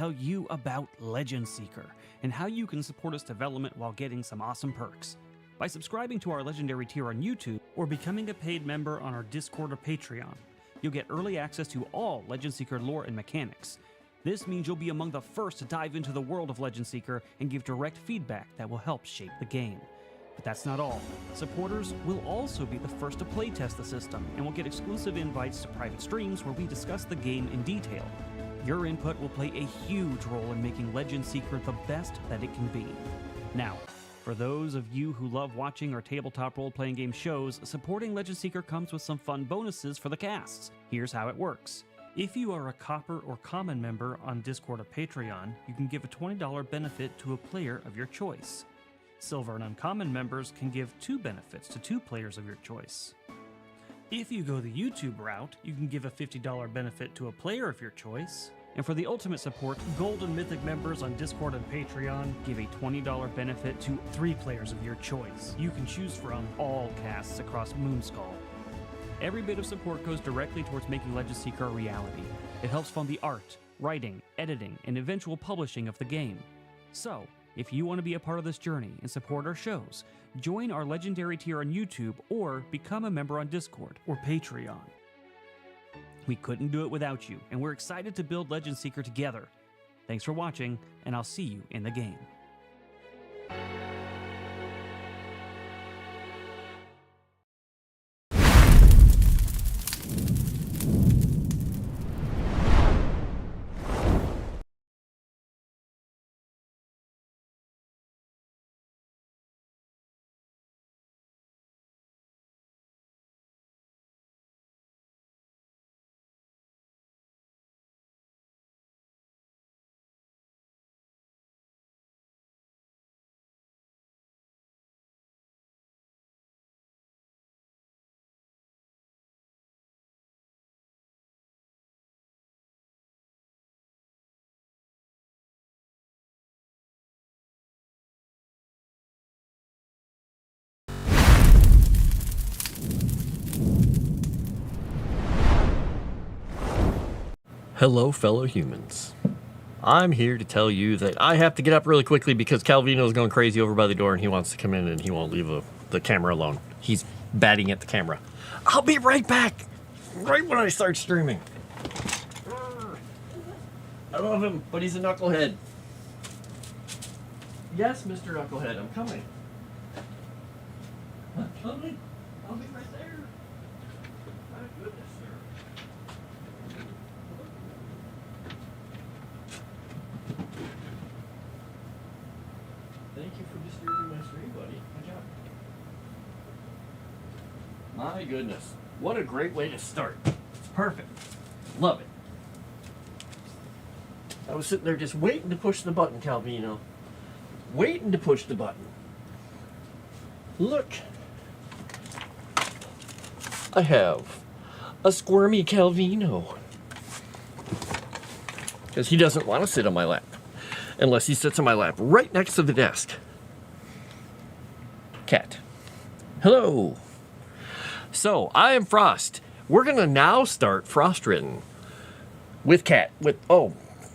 tell you about Legend Seeker and how you can support its development while getting some awesome perks. By subscribing to our Legendary tier on YouTube or becoming a paid member on our Discord or Patreon, you'll get early access to all Legend Seeker lore and mechanics. This means you'll be among the first to dive into the world of Legend Seeker and give direct feedback that will help shape the game. But that's not all. Supporters will also be the first to playtest the system and will get exclusive invites to private streams where we discuss the game in detail. Your input will play a huge role in making Legend Seeker the best that it can be. Now, for those of you who love watching our tabletop role-playing game shows, supporting Legend Seeker comes with some fun bonuses for the casts. Here's how it works. If you are a Copper or Common member on Discord or Patreon, you can give a $20 benefit to a player of your choice. Silver and Uncommon members can give 2 benefits to 2 players of your choice. If you go the YouTube route, you can give a $50 benefit to a player of your choice. And for the ultimate support, Gold and Mythic members on Discord and Patreon give a $20 benefit to 3 players of your choice. You can choose from all casts across Moonskull. Every bit of support goes directly towards making Legend Seeker a reality. It helps fund the art, writing, editing, and eventual publishing of the game. So, if you want to be a part of this journey and support our shows, join our Legendary tier on YouTube or become a member on Discord or Patreon. We couldn't do it without you, and we're excited to build Legend Seeker together. Thanks for watching, and I'll see you in the game. Hello, fellow humans. I'm here to tell you that I have to get up really quickly because Calvino's going crazy over by the door and he wants to come in and he won't leave the camera alone. He's batting at the camera. I'll be right back, right when I start streaming. I love him, but he's a knucklehead. Yes, Mr. Knucklehead, I'm coming. I'm coming. I'll be right there. My goodness, sir. Thank you for disturbing my stream, buddy. Good job. My goodness. What a great way to start. It's perfect. Love it. I was sitting there just waiting to push the button, Calvino. Waiting to push the button. Look. I have a squirmy Calvino. Because he doesn't want to sit on my lap. Unless he sits on my lap right next to the desk. Cat. Hello. So, I am Frost. We're going to now start Frost Written. With Cat. With,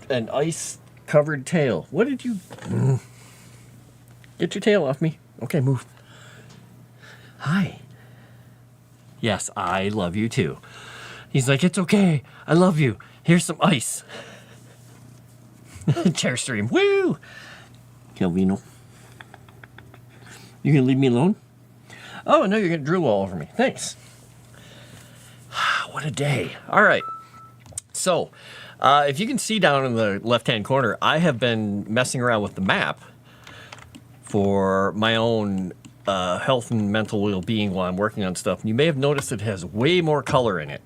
an ice-covered tail. What did you... Get your tail off me. Okay, move. Hi. Yes, I love you too. He's like, it's okay. I love you. Here's some ice. Chair stream. Woo! Calvino. You gonna leave me alone? Oh, no, you're gonna drool all over me. Thanks. What a day. All right. So, if you can see down in the left-hand corner, I have been messing around with the map for my own health and mental well-being while I'm working on stuff. And you may have noticed it has way more color in it.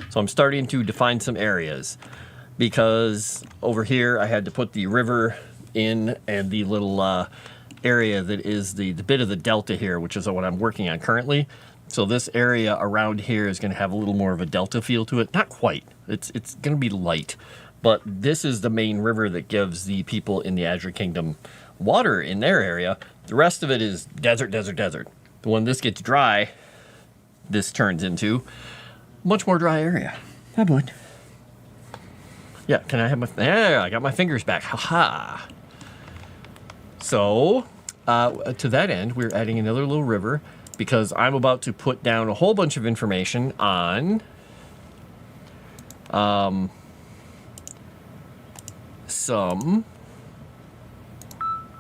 So I'm starting to define some areas. Because over here I had to put the river in and the little area that is the bit of the delta here, which is what I'm working on currently. So this area around here is going to have a little more of a delta feel to it. Not quite. It's going to be light. But this is the main river that gives the people in the Azure Kingdom water in their area. The rest of it is desert, desert, desert. When this gets dry, this turns into a much more dry area. Hi, bud. Yeah, can I have my... There, I got my fingers back. Ha-ha. So, to that end, we're adding another little river because I'm about to put down a whole bunch of information on... some...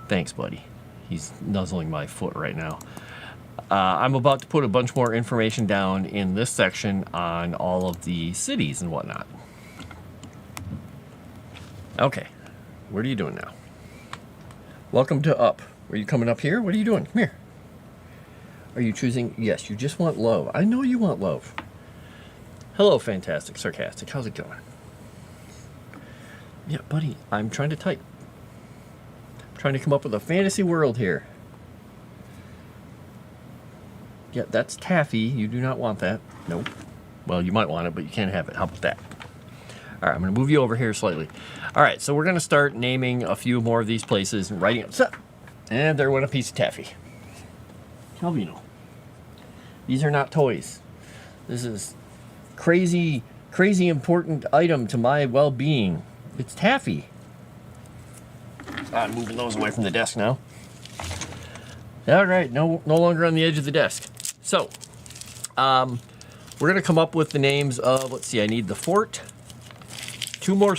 Thanks, buddy. He's nuzzling my foot right now. I'm about to put a bunch more information down in this section on all of the cities and whatnot. Okay, what are you doing now? Welcome to Up. Are you coming up here? What are you doing? Come here. Are you choosing? Yes, you just want love. I know you want love. Hello, Fantastic Sarcastic. How's it going? Yeah, buddy, I'm trying to type. I'm trying to come up with a fantasy world here. Yeah, that's taffy. You do not want that. Nope. Well, you might want it, but you can't have it. How about that? All right, I'm going to move you over here slightly. All right, so we're going to start naming a few more of these places and writing them. And there went a piece of taffy. Calvino. These are not toys. This is crazy, crazy important item to my well-being. It's taffy. I'm moving those away from the desk now. All right, no longer on the edge of the desk. So, we're going to come up with the names of, let's see, I need the fort, 3 more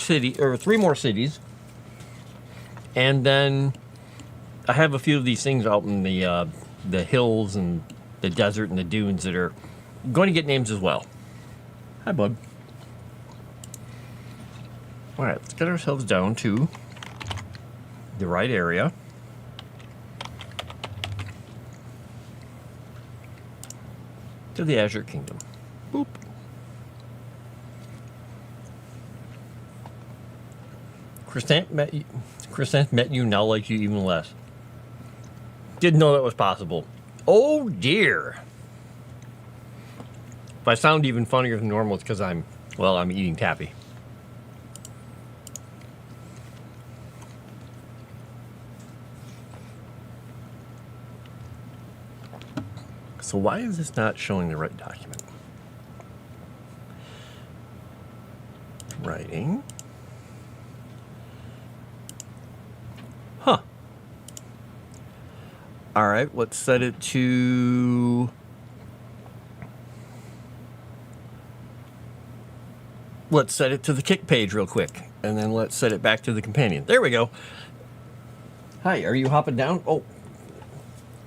cities, and then I have a few of these things out in the hills and the desert and the dunes that are going to get names as well. Hi, bud. All right, let's get ourselves down to the right area. To the Azure Kingdom. Boop. Crescent met you, now likes you even less. Didn't know that was possible. Oh dear. If I sound even funnier than normal, it's because I'm eating taffy. So why is this not showing the right document? Writing. Huh. All right, let's set it to... Let's set it to the kick page real quick, and then let's set it back to the companion. There we go. Hi, are you hopping down? Oh.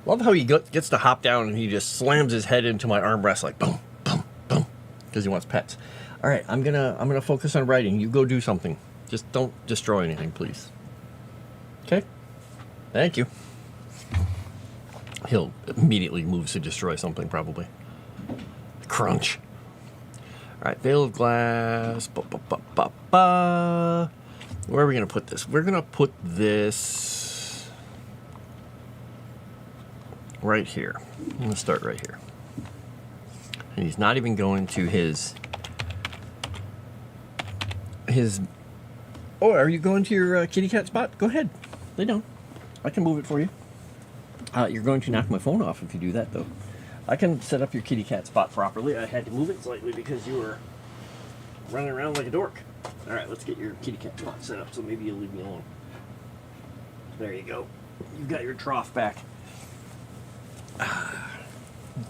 Love how he gets to hop down and he just slams his head into my armrest like boom, boom, boom, because he wants pets. All right, I'm gonna focus on writing. You go do something. Just don't destroy anything, please. Okay. Thank you. He'll immediately move to destroy something, probably. Crunch. All right, veil of glass. Where are we gonna put this? We're gonna put this right here. I'm going to start right here. And he's not even going to his... Oh, are you going to your kitty cat spot? Go ahead. Lay down. I can move it for you. You're going to knock my phone off if you do that, though. I can set up your kitty cat spot properly. I had to move it slightly because you were running around like a dork. All right, let's get your kitty cat spot set up so maybe you'll leave me alone. There you go. You've got your trough back.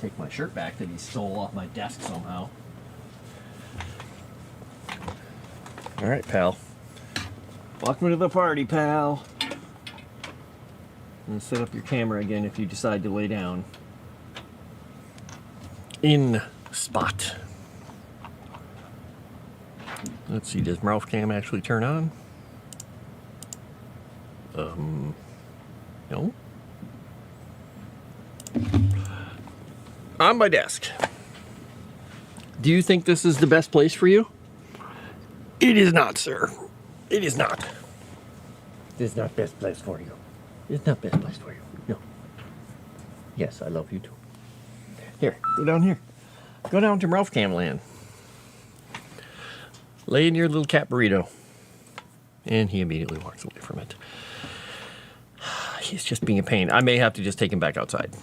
Take my shirt back that he stole off my desk somehow. All right, pal. Welcome to the party, pal. And set up your camera again if you decide to lay down. In spot. Let's see, does mouth cam actually turn on? No. On my desk. Do you think this is the best place for you? It is not, sir. It is not. This is not best place for you. It's not best place for you. No. Yes, I love you too. Here, go down here. Go down to Ralph Cam Land. Lay in your little cat burrito. And he immediately walks away from it. He's just being a pain. I may have to just take him back outside.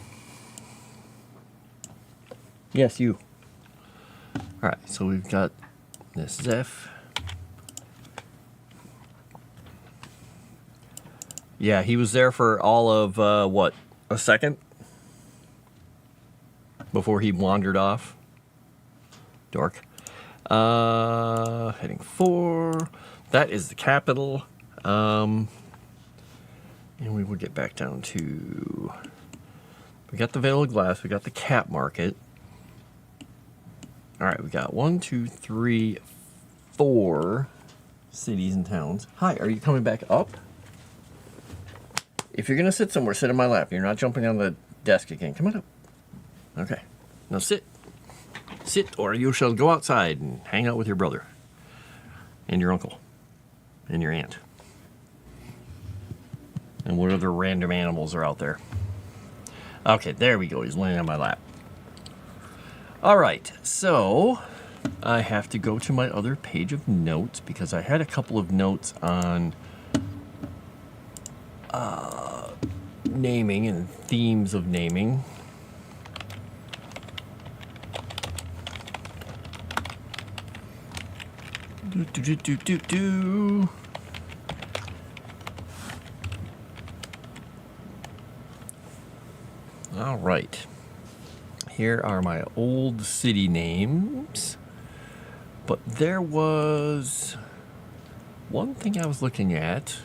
Yes, you. All right, so we've got this Zeph Yeah, he was there for all of, what, a second? Before he wandered off. Dork. Heading 4. That is the capital. And we will get back down to... We got the Veil of Glass. We got the Cat Market. All right, we got 1, 2, 3, 4 cities and towns. Hi, are you coming back up? If you're going to sit somewhere, sit on my lap. You're not jumping on the desk again. Come on up. Okay. Now sit. Sit, or you shall go outside and hang out with your brother and your uncle and your aunt. And what other random animals are out there. Okay, there we go. He's laying on my lap. All right, so I have to go to my other page of notes because I had a couple of notes on naming and themes of naming. All right. Here are my old city names. But there was one thing I was looking at.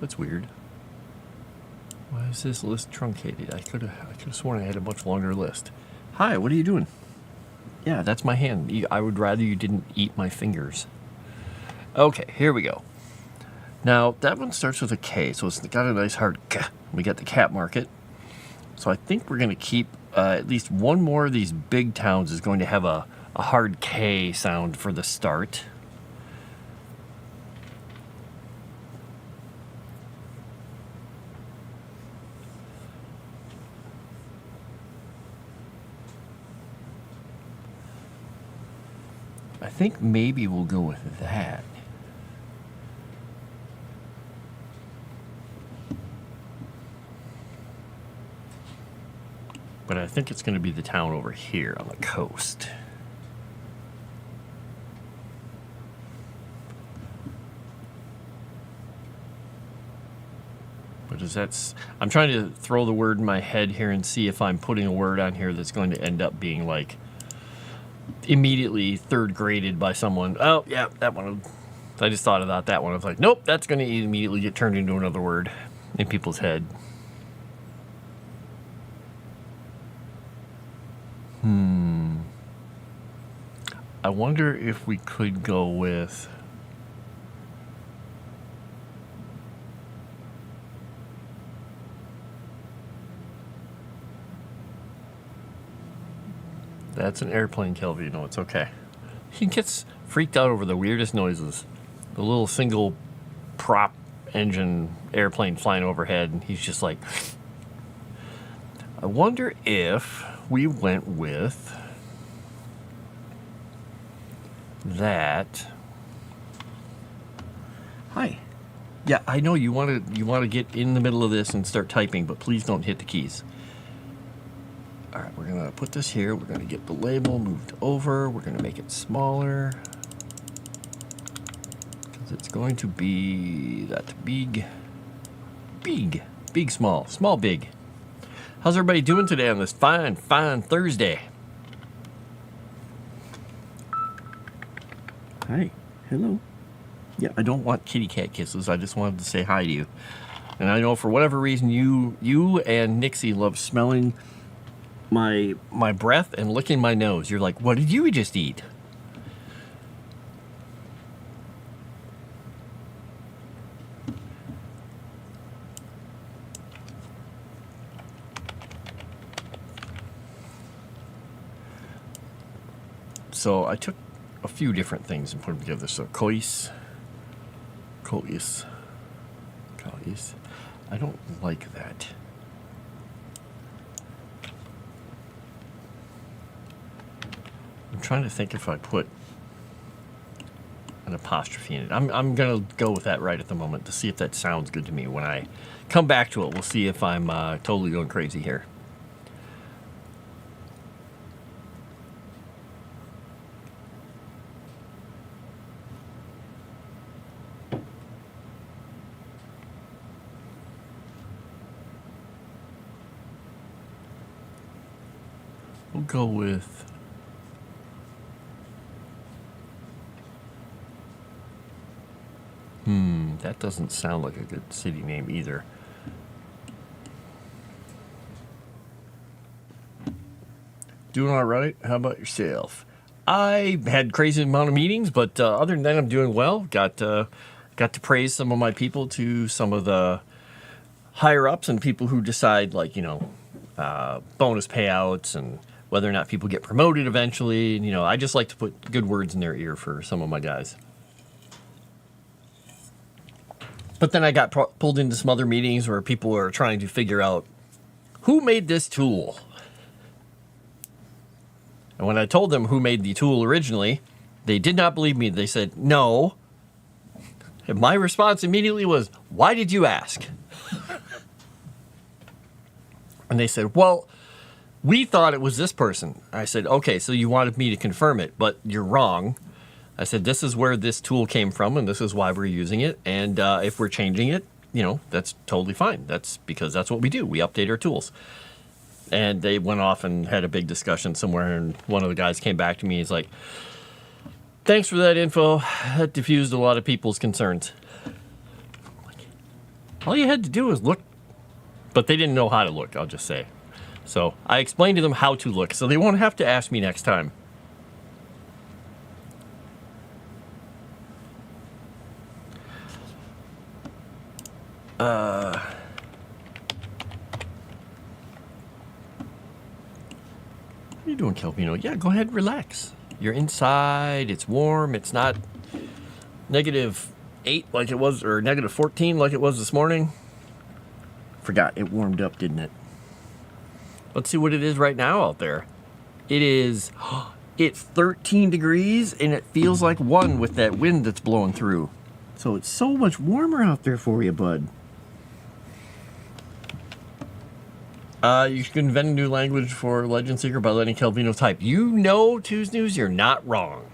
That's weird. Why is this list truncated? I could have sworn I had a much longer list. Hi, what are you doing? Yeah, that's my hand. I would rather you didn't eat my fingers. Okay, here we go. Now, that one starts with a K, so it's got a nice hard K. We got the Cat Market. So I think we're going to keep at least one more of these big towns is going to have a hard K sound for the start. I think maybe we'll go with that. But I think it's going to be the town over here on the coast. But is that... I'm trying to throw the word in my head here and see if I'm putting a word on here that's going to end up being like immediately third graded by someone. Oh, yeah, that one. I just thought about that one. I was like, nope, that's going to immediately get turned into another word in people's head. I wonder if we could go with... That's an airplane, Calvino. It's okay. He gets freaked out over the weirdest noises. The little single prop engine airplane flying overhead, and he's just like... I wonder if we went with that. Hi. Yeah, I know you want to get in the middle of this and start typing, but please don't hit the keys. All right, we're going to put this here. We're going to get the label moved over. We're going to make it smaller. Because it's going to be that big, small, small, big. How's everybody doing today on this fine Thursday? Hi. Hello. Yeah, I don't want kitty cat kisses. I just wanted to say hi to you. And I know for whatever reason you and Nixie love smelling my breath and licking my nose. You're like, what did you just eat? So I took a few different things and put them together. So cois. I don't like that. I'm trying to think if I put an apostrophe in it. I'm gonna go with that right at the moment to see if that sounds good to me. When I come back to it, we'll see if I'm totally going crazy here. We'll go with... that doesn't sound like a good city name either. Doing all right? How about yourself? I had crazy amount of meetings, but other than that, I'm doing well. Got to praise some of my people to some of the higher ups and people who decide, like, bonus payouts and whether or not people get promoted eventually. And, I just like to put good words in their ear for some of my guys. But then I got pulled into some other meetings where people are trying to figure out who made this tool. And when I told them who made the tool originally, they did not believe me. They said, no. And my response immediately was, why did you ask? And they said, well, we thought it was this person. I said, okay, so you wanted me to confirm it, but you're wrong. I said, this is where this tool came from, and this is why we're using it. And if we're changing it, that's totally fine. That's because that's what we do. We update our tools. And they went off and had a big discussion somewhere, and one of the guys came back to me. He's like, thanks for that info. That diffused a lot of people's concerns. All you had to do was look. But they didn't know how to look, I'll just say. So I explained to them how to look, so they won't have to ask me next time. What are you doing, Calvino? Yeah, go ahead, relax. You're inside, it's warm, it's not -8 like it was, or -14 like it was this morning. Forgot, it warmed up, didn't it? Let's see what it is right now out there. It's 13 degrees, and it feels like 1 with that wind that's blowing through. So it's so much warmer out there for you, bud. You can invent a new language for Legend Seeker by letting Calvino type. Tuesday News, you're not wrong.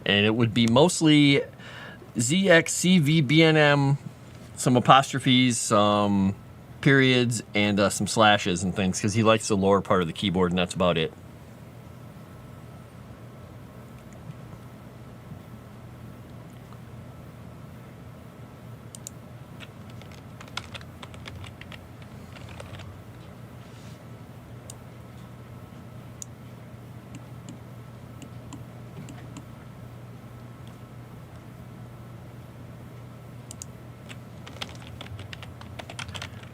And it would be mostly ZXCVBNM, some apostrophes, some periods, and some slashes and things, because he likes the lower part of the keyboard, and that's about it.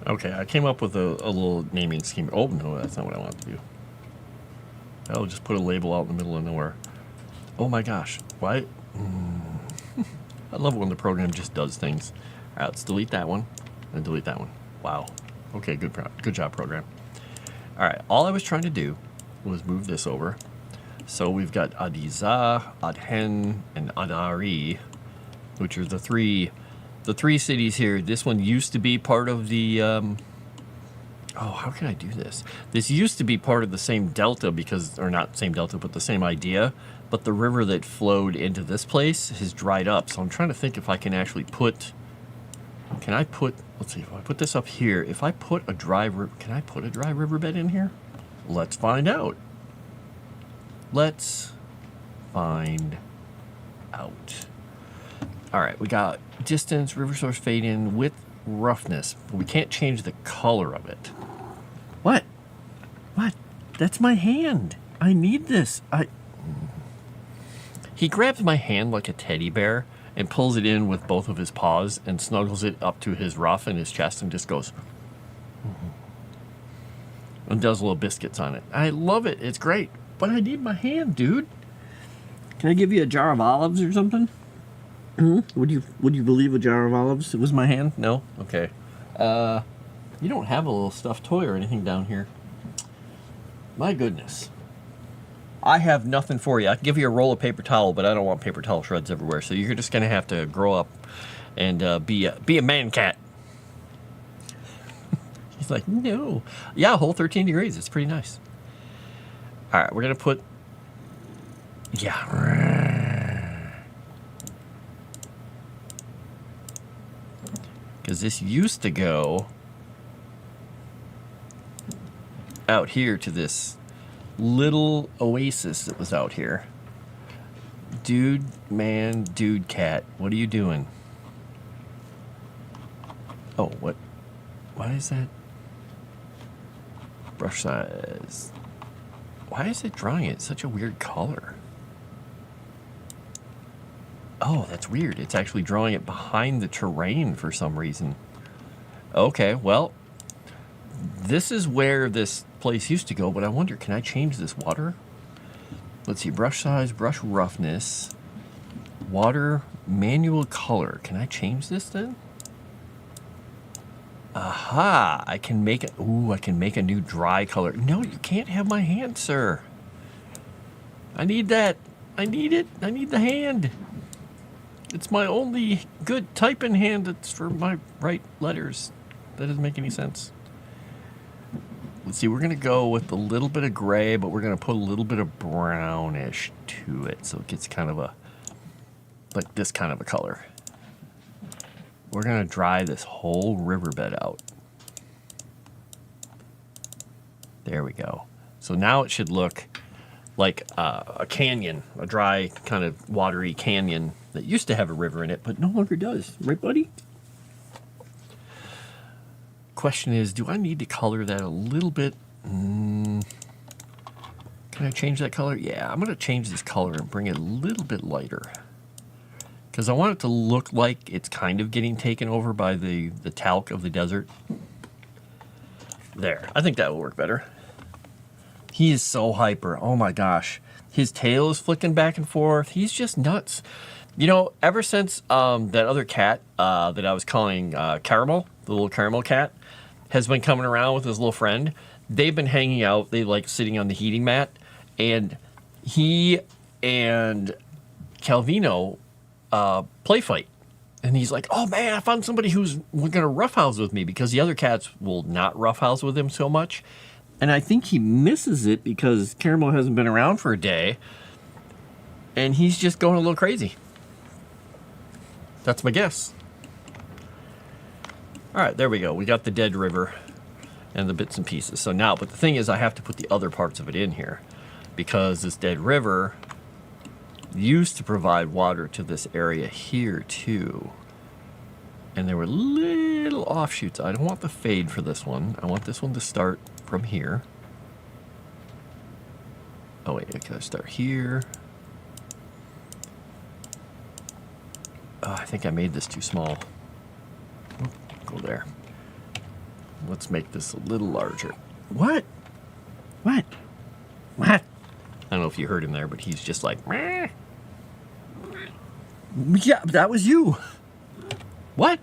Okay, I came up with a little naming scheme. Oh, no, that's not what I want to do. I'll just put a label out in the middle of nowhere. Oh my gosh, why? I love it when the program just does things. All right, let's delete that one and delete that one. Wow. Okay, good job, program. All right, all I was trying to do was move this over. So we've got Adiza, Adhen, and Adari, which are the three cities here. This one used to be part of the, how can I do this? This used to be part of the same delta or not same delta, but the same idea. But the river that flowed into this place has dried up. So I'm trying to think if I can actually let's see, if I put this up here, if I put a can I put a dry riverbed in here? Let's find out. Let's find out. All right, we got distance, river source fade in, width, roughness, but we can't change the color of it. What? That's my hand. I need this. He grabs my hand like a teddy bear and pulls it in with both of his paws and snuggles it up to his ruff and his chest and just goes and does little biscuits on it. I love it. It's great. But I need my hand, dude. Can I give you a jar of olives or something? Would you believe a jar of olives? It was my hand? No? Okay. You don't have a little stuffed toy or anything down here. My goodness. I have nothing for you. I can give you a roll of paper towel, but I don't want paper towel shreds everywhere. So you're just going to have to grow up and be a man cat. He's like, no. Yeah, a whole 13 degrees. It's pretty nice. All right, we're going to put... Yeah. Because this used to go out here to this little oasis that was out here. Dude, man, dude, cat, what are you doing? Oh, what? Why is that? Brush size. Why is it drawing it such a weird color? Oh, that's weird. It's actually drawing it behind the terrain for some reason. Okay, well, this is where this place used to go, but I wonder, can I change this water? Let's see, brush size, brush roughness, water, manual color. Can I change this then? Aha, I can make it. Ooh, I can make a new dry color. No, you can't have my hand, sir. I need that. I need it. I need the hand. It's my only good typing hand that's for my right letters. That doesn't make any sense. Let's see, we're going to go with a little bit of gray, but we're going to put a little bit of brownish to it. So it gets kind of a, like this kind of a color. We're going to dry this whole riverbed out. There we go. So now it should look like a canyon, a dry kind of watery canyon that used to have a river in it, but no longer does. Right, buddy? Question is, do I need to color that a little bit? Can I change that color? Yeah, I'm going to change this color and bring it a little bit lighter. Because I want it to look like it's kind of getting taken over by the talc of the desert. There. I think that will work better. He is so hyper. Oh my gosh. His tail is flicking back and forth. He's just nuts. You know, ever since that other cat that I was calling Caramel, the little caramel cat, has been coming around with his little friend, they've been hanging out. They like sitting on the heating mat. And he and Calvino play fight. And he's like, oh man, I found somebody who's going to roughhouse with me, because the other cats will not roughhouse with him so much. And I think he misses it because Caramel hasn't been around for a day. And he's just going a little crazy. That's my guess. All right, there we go. We got the dead river and the bits and pieces. So now, but the thing is, I have to put the other parts of it in here, because this dead river used to provide water to this area here too. And there were little offshoots. I don't want the fade for this one. I want this one to start from here. Oh wait, I gotta start here. Oh, I think I made this too small. Oh, go there. Let's make this a little larger. What? What? What? I don't know if you heard him there, but he's just like, meh. Yeah, that was you. What?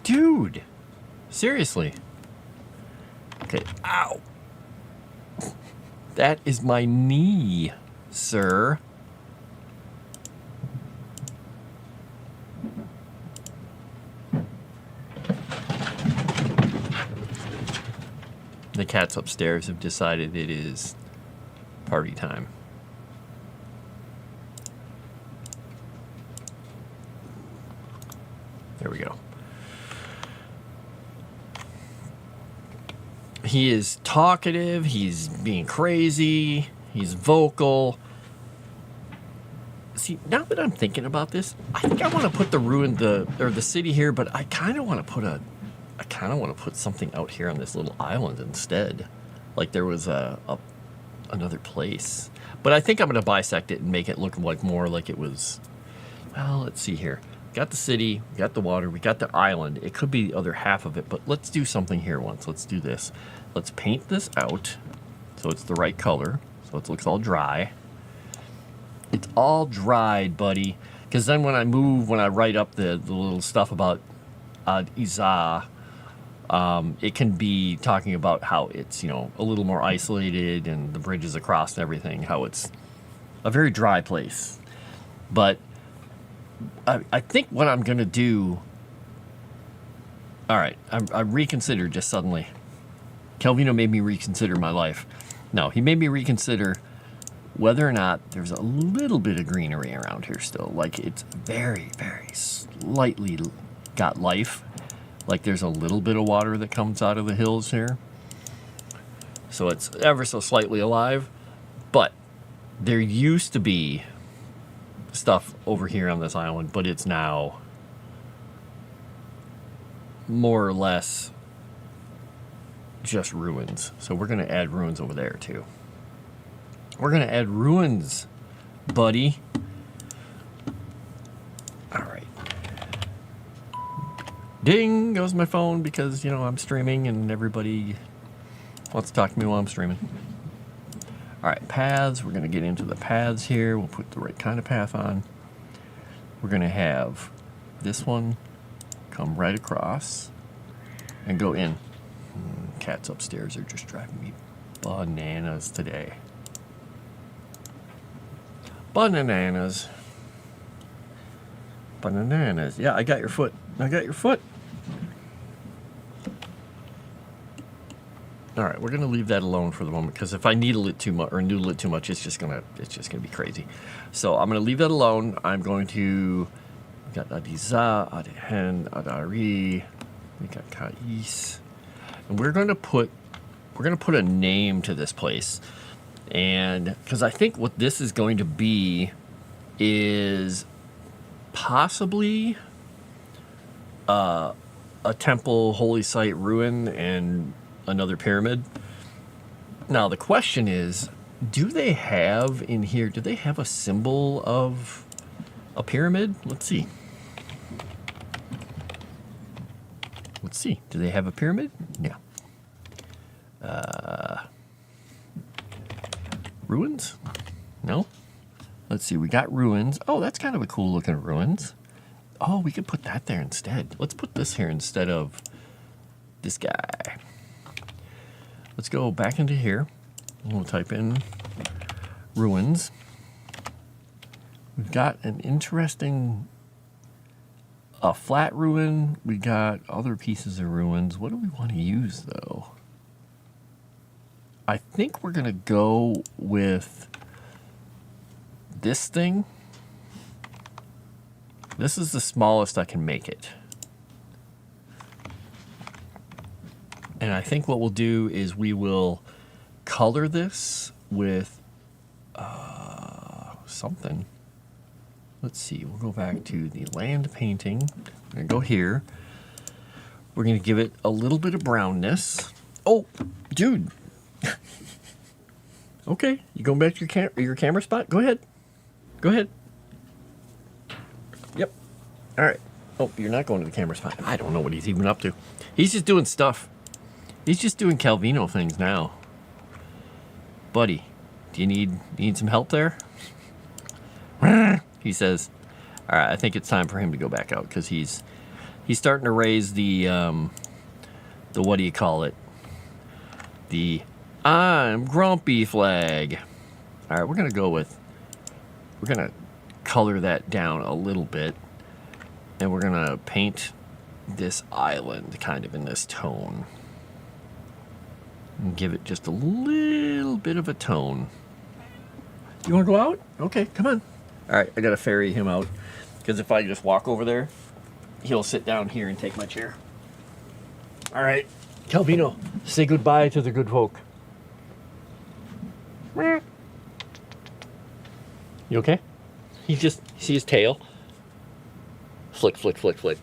Dude, seriously. Okay, ow. That is my knee, sir. The cats upstairs have decided it is party time. There we go. He is talkative, he's being crazy, he's vocal. See, now that I'm thinking about this, I think I want to put the city here, but I kind of want to put something out here on this little island instead. Like there was another place. But I think I'm going to bisect it and make it look like more like it was. Well, let's see here. Got the city, we got the water, we got the island. It could be the other half of it, but let's do something here once. Let's do this. Let's paint this out so it's the right color, so it looks all dry. It's all dried, buddy. Because then when I write up the little stuff about Izah, it can be talking about how it's, a little more isolated and the bridges across and everything, how it's a very dry place. But I think what I'm going to do... All right, I reconsidered just suddenly. Calvino made me reconsider my life. No, he made me reconsider whether or not there's a little bit of greenery around here still. Like, it's very, very slightly got life. Like, there's a little bit of water that comes out of the hills here. So it's ever so slightly alive. But there used to be stuff over here on this island, but it's now more or less just ruins. So we're going to add ruins over there too. We're going to add ruins, buddy. All right. Ding goes my phone because, you know, I'm streaming and everybody wants to talk to me while I'm streaming. All right, paths. We're going to get into the paths here. We'll put the right kind of path on. We're going to have this one come right across and go in. Cats upstairs are just driving me bananas today. Bananas. Bananas. Yeah, I got your foot. I got your foot. All right, we're gonna leave that alone for the moment because if I needle it too much or noodle it too much, it's just gonna be crazy. So I'm gonna leave that alone. I'm going to we got Adiza, Adehen, Adari, we got Kais, and we're gonna put a name to this place, and because I think what this is going to be is possibly a temple, holy site, ruin, and another pyramid. Now the question is, do they have in here, do they have a symbol of a pyramid? Let's see. Let's see. Do they have a pyramid? Yeah. Ruins? No. Let's see. We got ruins. Oh, that's kind of a cool looking ruins. Oh, we could put that there instead. Let's put this here instead of this guy. Let's go back into here. We'll type in ruins. We've got an interesting a flat ruin. We got other pieces of ruins. What do we want to use though? I think we're gonna go with this thing. This is the smallest I can make it. And I think what we'll do is we will color this with something. Let's see. We'll go back to the land painting. We're going to go here. We're going to give it a little bit of brownness. Oh, dude. Okay. You going back to your camera spot? Go ahead. Go ahead. Yep. All right. Oh, you're not going to the camera spot. I don't know what he's even up to. He's just doing stuff. He's just doing Calvino things now. Buddy, do you need some help there? He says, all right, I think it's time for him to go back out because he's starting to raise the what do you call it? The I'm grumpy flag. All right, we're going to color that down a little bit and we're going to paint this island kind of in this tone. And give it just a little bit of a tone. You want to go out? Okay, come on. All right, I got to ferry him out because if I just walk over there, he'll sit down here and take my chair. All right, Calvino, say goodbye to the good folk. You okay? He just see his tail. Flick, flick, flick, flick.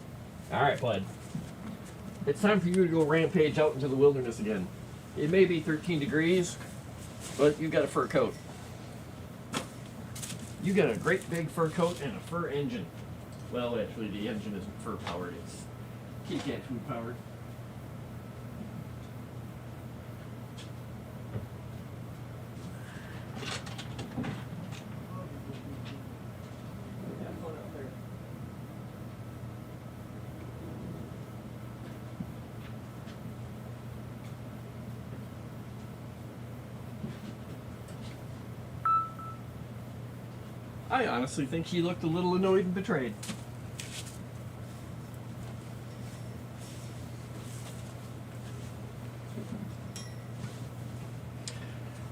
All right, bud. It's time for you to go rampage out into the wilderness again. It may be 13 degrees, but you've got a fur coat. You got a great big fur coat and a fur engine. Well, actually, the engine isn't fur powered; it's kitty cat food powered. I honestly think he looked a little annoyed and betrayed.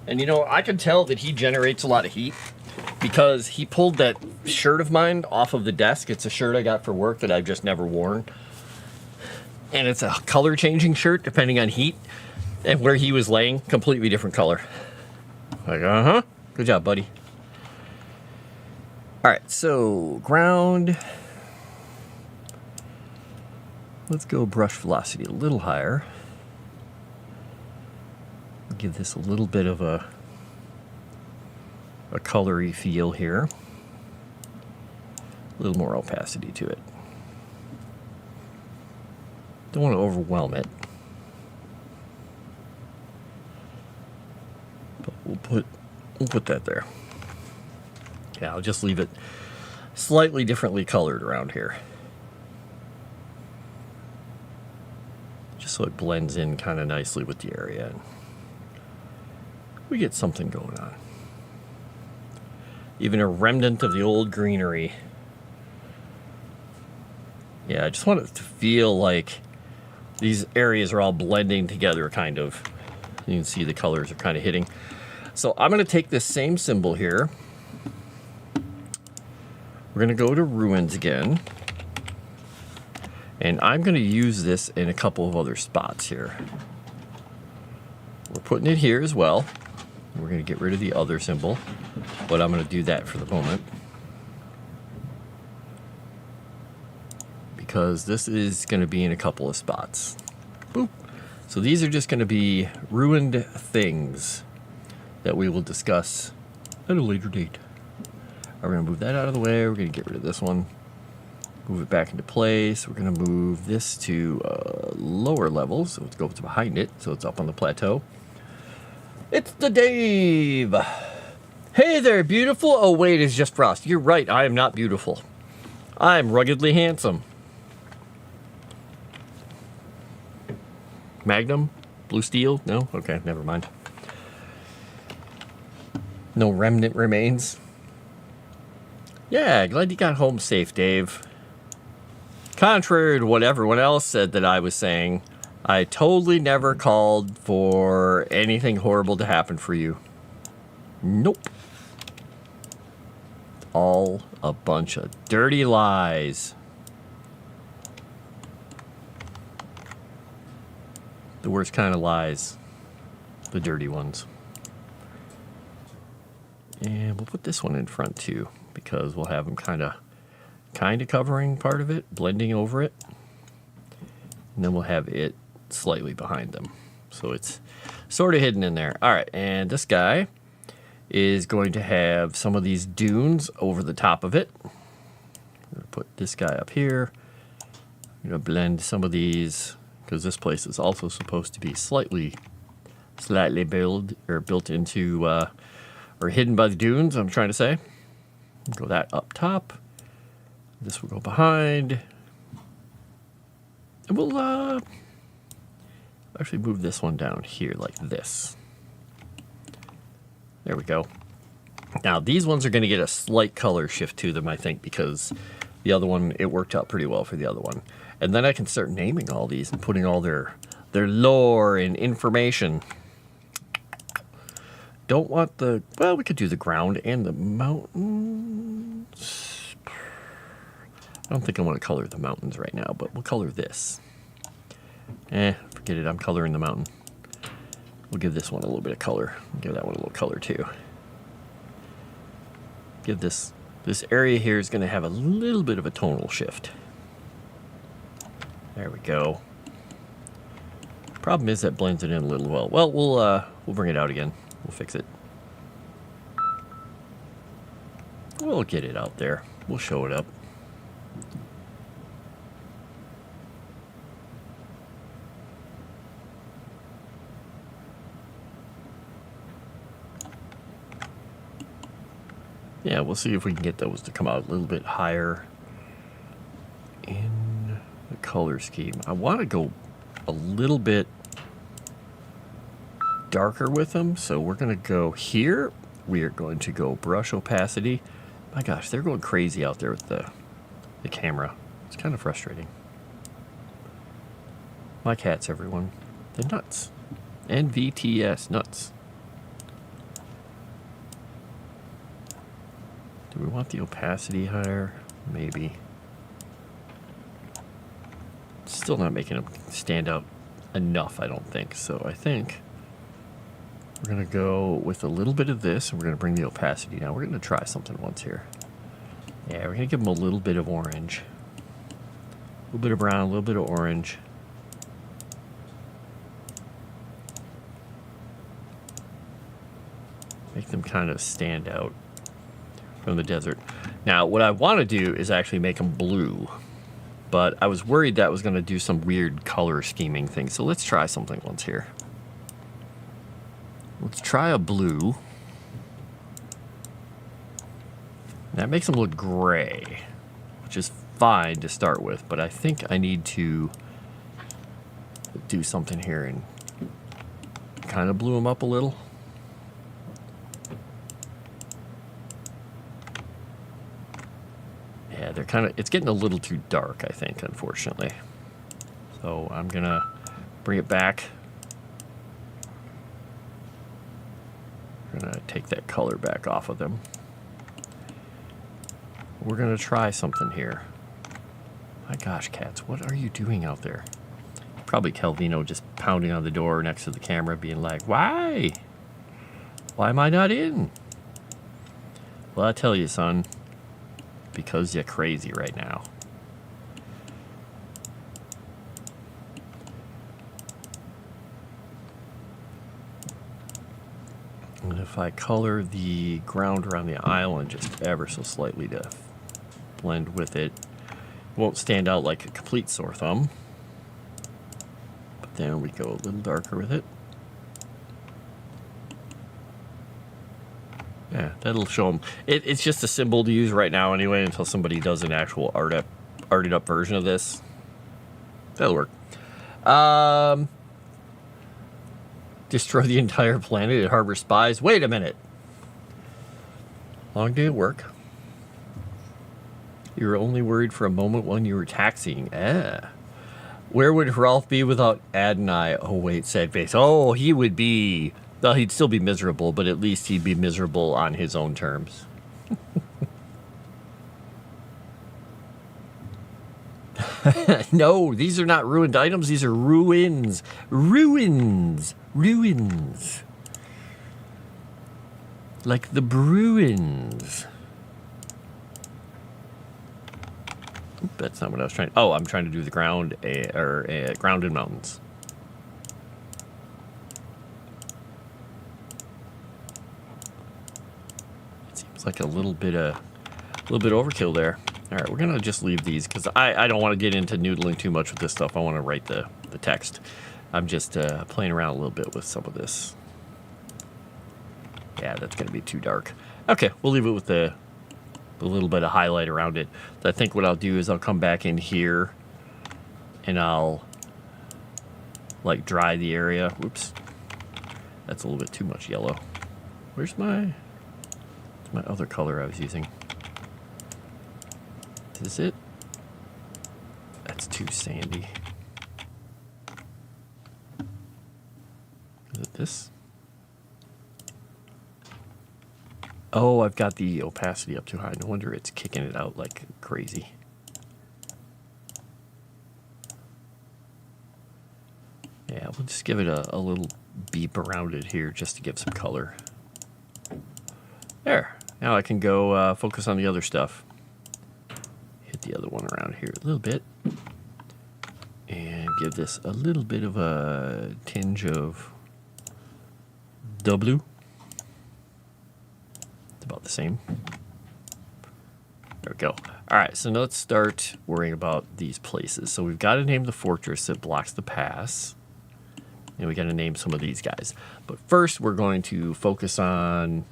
And you know, I can tell that he generates a lot of heat because he pulled that shirt of mine off of the desk. It's a shirt I got for work that I've just never worn. And it's a color changing shirt depending on heat. And where he was laying, completely different color. Like, uh-huh. Good job, buddy. All right, so ground. Let's go brush velocity a little higher. Give this a little bit of a colory feel here. A little more opacity to it. Don't want to overwhelm it. But we'll put that there. Yeah, I'll just leave it slightly differently colored around here. Just so it blends in kind of nicely with the area. And we get something going on. Even a remnant of the old greenery. Yeah, I just want it to feel like these areas are all blending together, kind of. You can see the colors are kind of hitting. So I'm going to take this same symbol here. We're going to go to ruins again. And I'm going to use this in a couple of other spots here. We're putting it here as well. We're going to get rid of the other symbol, but I'm going to do that for the moment. Because this is going to be in a couple of spots. Boop. So these are just going to be ruined things that we will discuss at a later date. We're going to move that out of the way. We're going to get rid of this one. Move it back into place. We're going to move this to lower level. So let's go to behind it. So it's up on the plateau. It's the Dave. Hey there, beautiful. Oh, wait, it's just Frost. You're right. I am not beautiful. I'm ruggedly handsome. Magnum? Blue steel? No? Okay, never mind. No remnant remains. Yeah, glad you got home safe, Dave. Contrary to what everyone else said that I was saying, I totally never called for anything horrible to happen for you. Nope. All a bunch of dirty lies. The worst kind of lies. The dirty ones. And we'll put this one in front too, because we'll have them kind of covering part of it, blending over it. And then we'll have it slightly behind them. So it's sort of hidden in there. All right, and this guy is going to have some of these dunes over the top of it. I'm going to put this guy up here. I'm going to blend some of these, because this place is also supposed to be slightly built into, or hidden by the dunes, I'm trying to say. Go that up top. This will go behind. And we'll actually move this one down here like this. There we go. Now these ones are going to get a slight color shift to them, I think, because the other one, it worked out pretty well for the other one. And then I can start naming all these and putting all their lore and information. Don't want the, well, we could do the ground and the mountains. I don't think I want to color the mountains right now, but we'll color this. Forget it, I'm coloring the mountain. We'll give this one a little bit of color. Give that one a little color too. Give this area here is going to have a little bit of a tonal shift. There we go. Problem is that blends it in a little well. Well, we'll bring it out again. We'll fix it. We'll get it out there. We'll show it up. Yeah, we'll see if we can get those to come out a little bit higher in the color scheme. I want to go a little bit darker with them, so we're going to go here. We are going to go brush opacity. My gosh, they're going crazy out there with the camera. It's kind of frustrating. My cats, everyone. They're nuts. NVTS, nuts. Do we want the opacity higher? Maybe. Still not making them stand out enough, I don't think. So I think we're going to go with a little bit of this, and we're going to bring the opacity down. We're going to try something once here. Yeah, we're going to give them a little bit of orange. A little bit of brown, a little bit of orange. Make them kind of stand out from the desert. Now, what I want to do is actually make them blue. But I was worried that was going to do some weird color scheming thing. So let's try something once here. Let's try a blue. That makes them look gray, which is fine to start with. But I think I need to do something here and kind of blue them up a little. Yeah, they're kind of, it's getting a little too dark, I think, unfortunately. So I'm going to bring it back. I'm going to take that color back off of them. We're going to try something here. My gosh, cats, what are you doing out there? Probably Calvino just pounding on the door next to the camera, being like, why? Why am I not in? Well, I tell you, son. Because you're crazy right now. And if I color the ground around the island just ever so slightly to blend with it, it won't stand out like a complete sore thumb. But then we go a little darker with it. Yeah, that'll show them. It's just a symbol to use right now anyway until somebody does an actual arted up version of this. That'll work. Destroy the entire planet and harbor spies. Wait a minute. Long day at work. You were only worried for a moment when you were taxiing. Where would Ralph be without Adonai? Oh, wait, sad face. Oh, he would be... Well, he'd still be miserable, but at least he'd be miserable on his own terms. No, these are not ruined items. These are ruins. Ruins. Ruins. Like the Bruins. Oop, that's not what I was trying... Oh, I'm trying to do the ground, grounded mountains. Like a little bit overkill there. All right, we're gonna just leave these because I don't want to get into noodling too much with this stuff. I want to write the text. I'm just playing around a little bit with some of this. Yeah, that's gonna be too dark. Okay, we'll leave it with the little bit of highlight around it. So I think what I'll do is I'll come back in here and I'll like dry the area. Oops, that's a little bit too much yellow. Where's my other color I was using? Is it? That's too sandy. Is it this? Oh, I've got the opacity up too high. No wonder it's kicking it out like crazy. Yeah, we'll just give it a little beep around it here just to give some color. There. Now I can go focus on the other stuff. Hit the other one around here a little bit. And give this a little bit of a tinge of blue. It's about the same. There we go. All right, so now let's start worrying about these places. So we've got to name the fortress that blocks the pass. And we got to name some of these guys. But first, we're going to focus on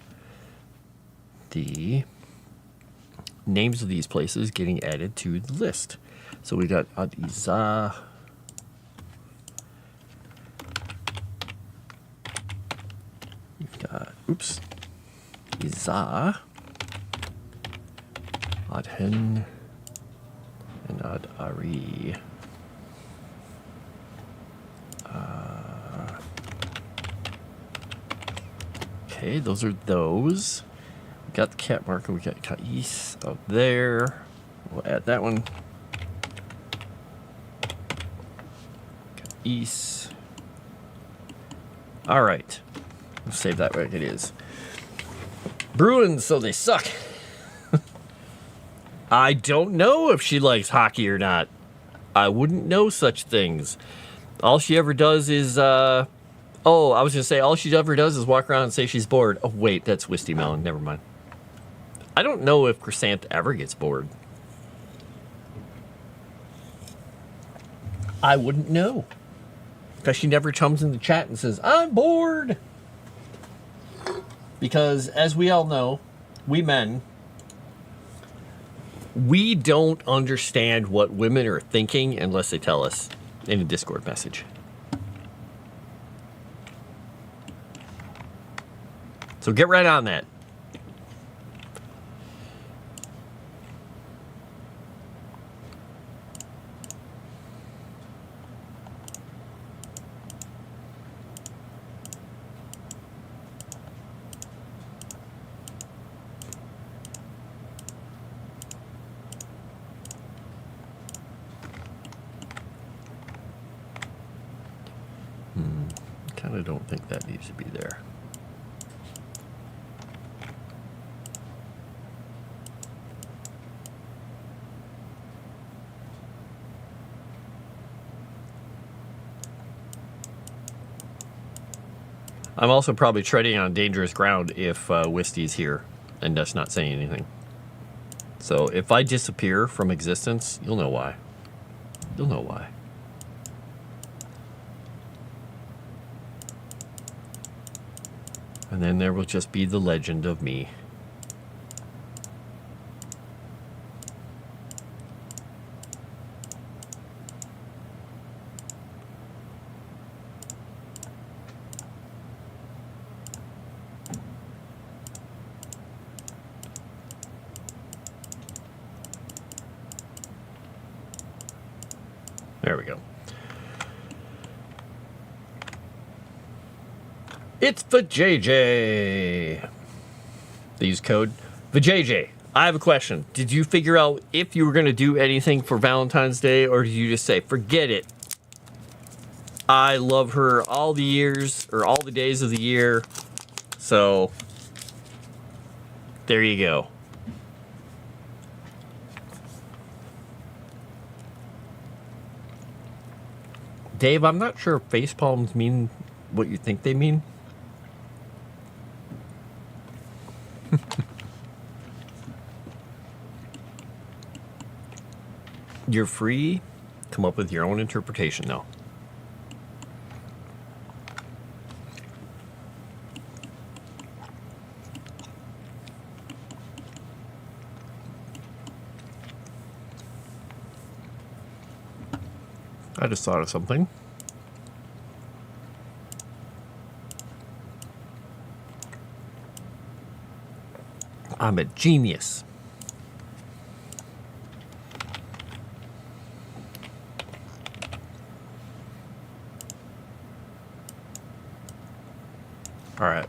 the names of these places getting added to the list. So we got Adiza. We've got, oops, Iza, Adhen, and Ad-Ari. Okay, those are those. got the cat marker. We got Kais out there. We'll add that one. Kais. All right. We'll save that like it is. Bruins, so they suck. I don't know if she likes hockey or not. I wouldn't know such things. All she ever does is, I was going to say, all she ever does is walk around and say she's bored. Oh, wait, that's Wisty Melon. Never mind. I don't know if Chrysanthe ever gets bored. I wouldn't know. Because she never comes in the chat and says, I'm bored. Because, as we all know, we men, we don't understand what women are thinking unless they tell us in a Discord message. So get right on that. I don't think that needs to be there. I'm also probably treading on dangerous ground if Wisty's here and does not say anything. So if I disappear from existence, you'll know why. You'll know why. And then there will just be the legend of me. There we go. It's VJJ. They use code VJJ. I have a question. Did you figure out if you were going to do anything for Valentine's Day, or did you just say, forget it? I love her all the years, or all the days of the year. So, there you go. Dave, I'm not sure if face palms mean what you think they mean. You're free. Come up with your own interpretation, though. I just thought of something. I'm a genius. All right,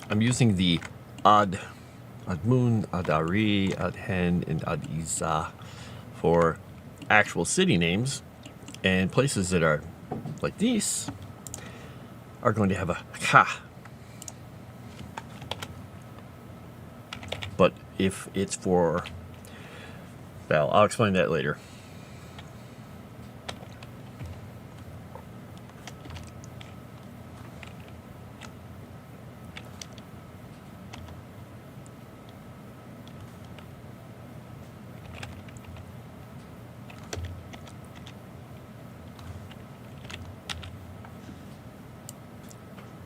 I'm using the Ad Moon, Ad Ari, Ad Hen, and Ad Iza for actual city names, and places that are like these are going to have a ka. But if it's for, well, I'll explain that later.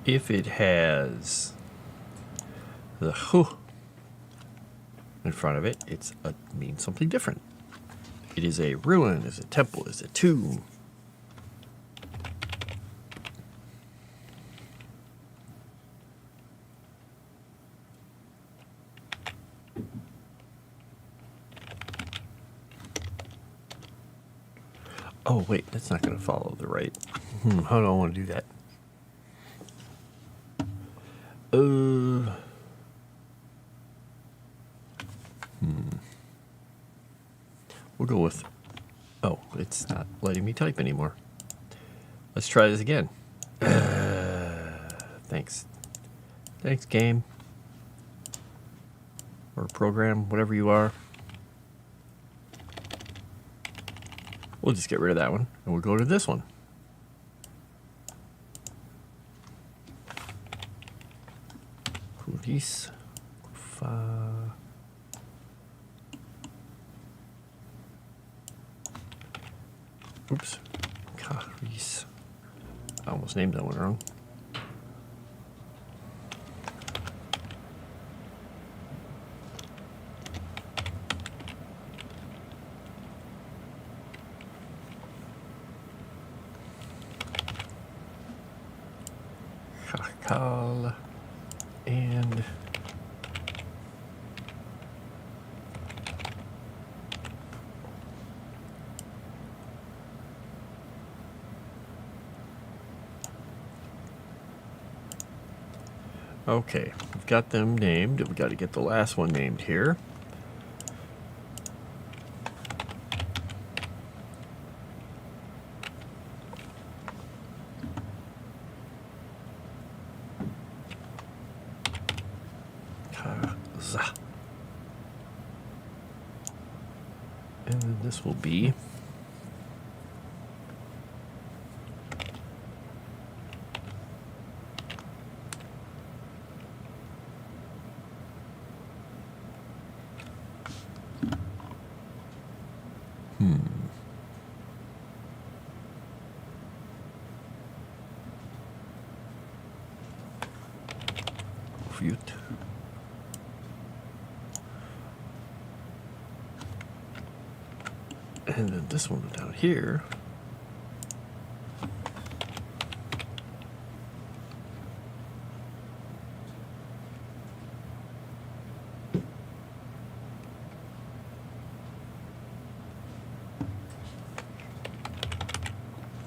If it has the hu in front of it, it means something different. It is a ruin, is a temple, is a tomb. Oh wait, that's not going to follow the right. How do I want to do that? We'll go with... Oh, it's not letting me type anymore. Let's try this again. Thanks. Thanks, game. Or program, whatever you are. We'll just get rid of that one, and we'll go to this one. Police. Oops. Caris. I almost named that one wrong. Kakal and okay, we've got them named. We've got to get the last one named here. Kaza. And then this will be Fute. And then this one down here.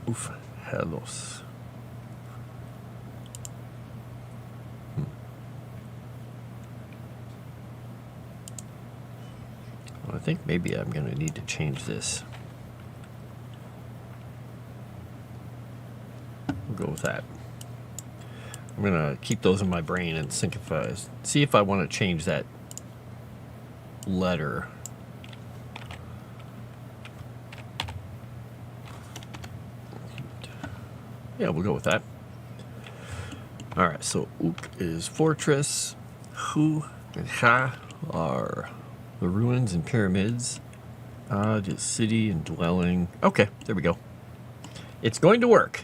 Oof, hellos. Well, I think maybe I'm going to need to change this. We'll go with that. I'm going to keep those in my brain and see if I want to change that letter. Yeah, we'll go with that. All right, so Uk is fortress. Hu and Ha are the ruins and pyramids. Ad is city and dwelling. Okay, there we go. It's going to work.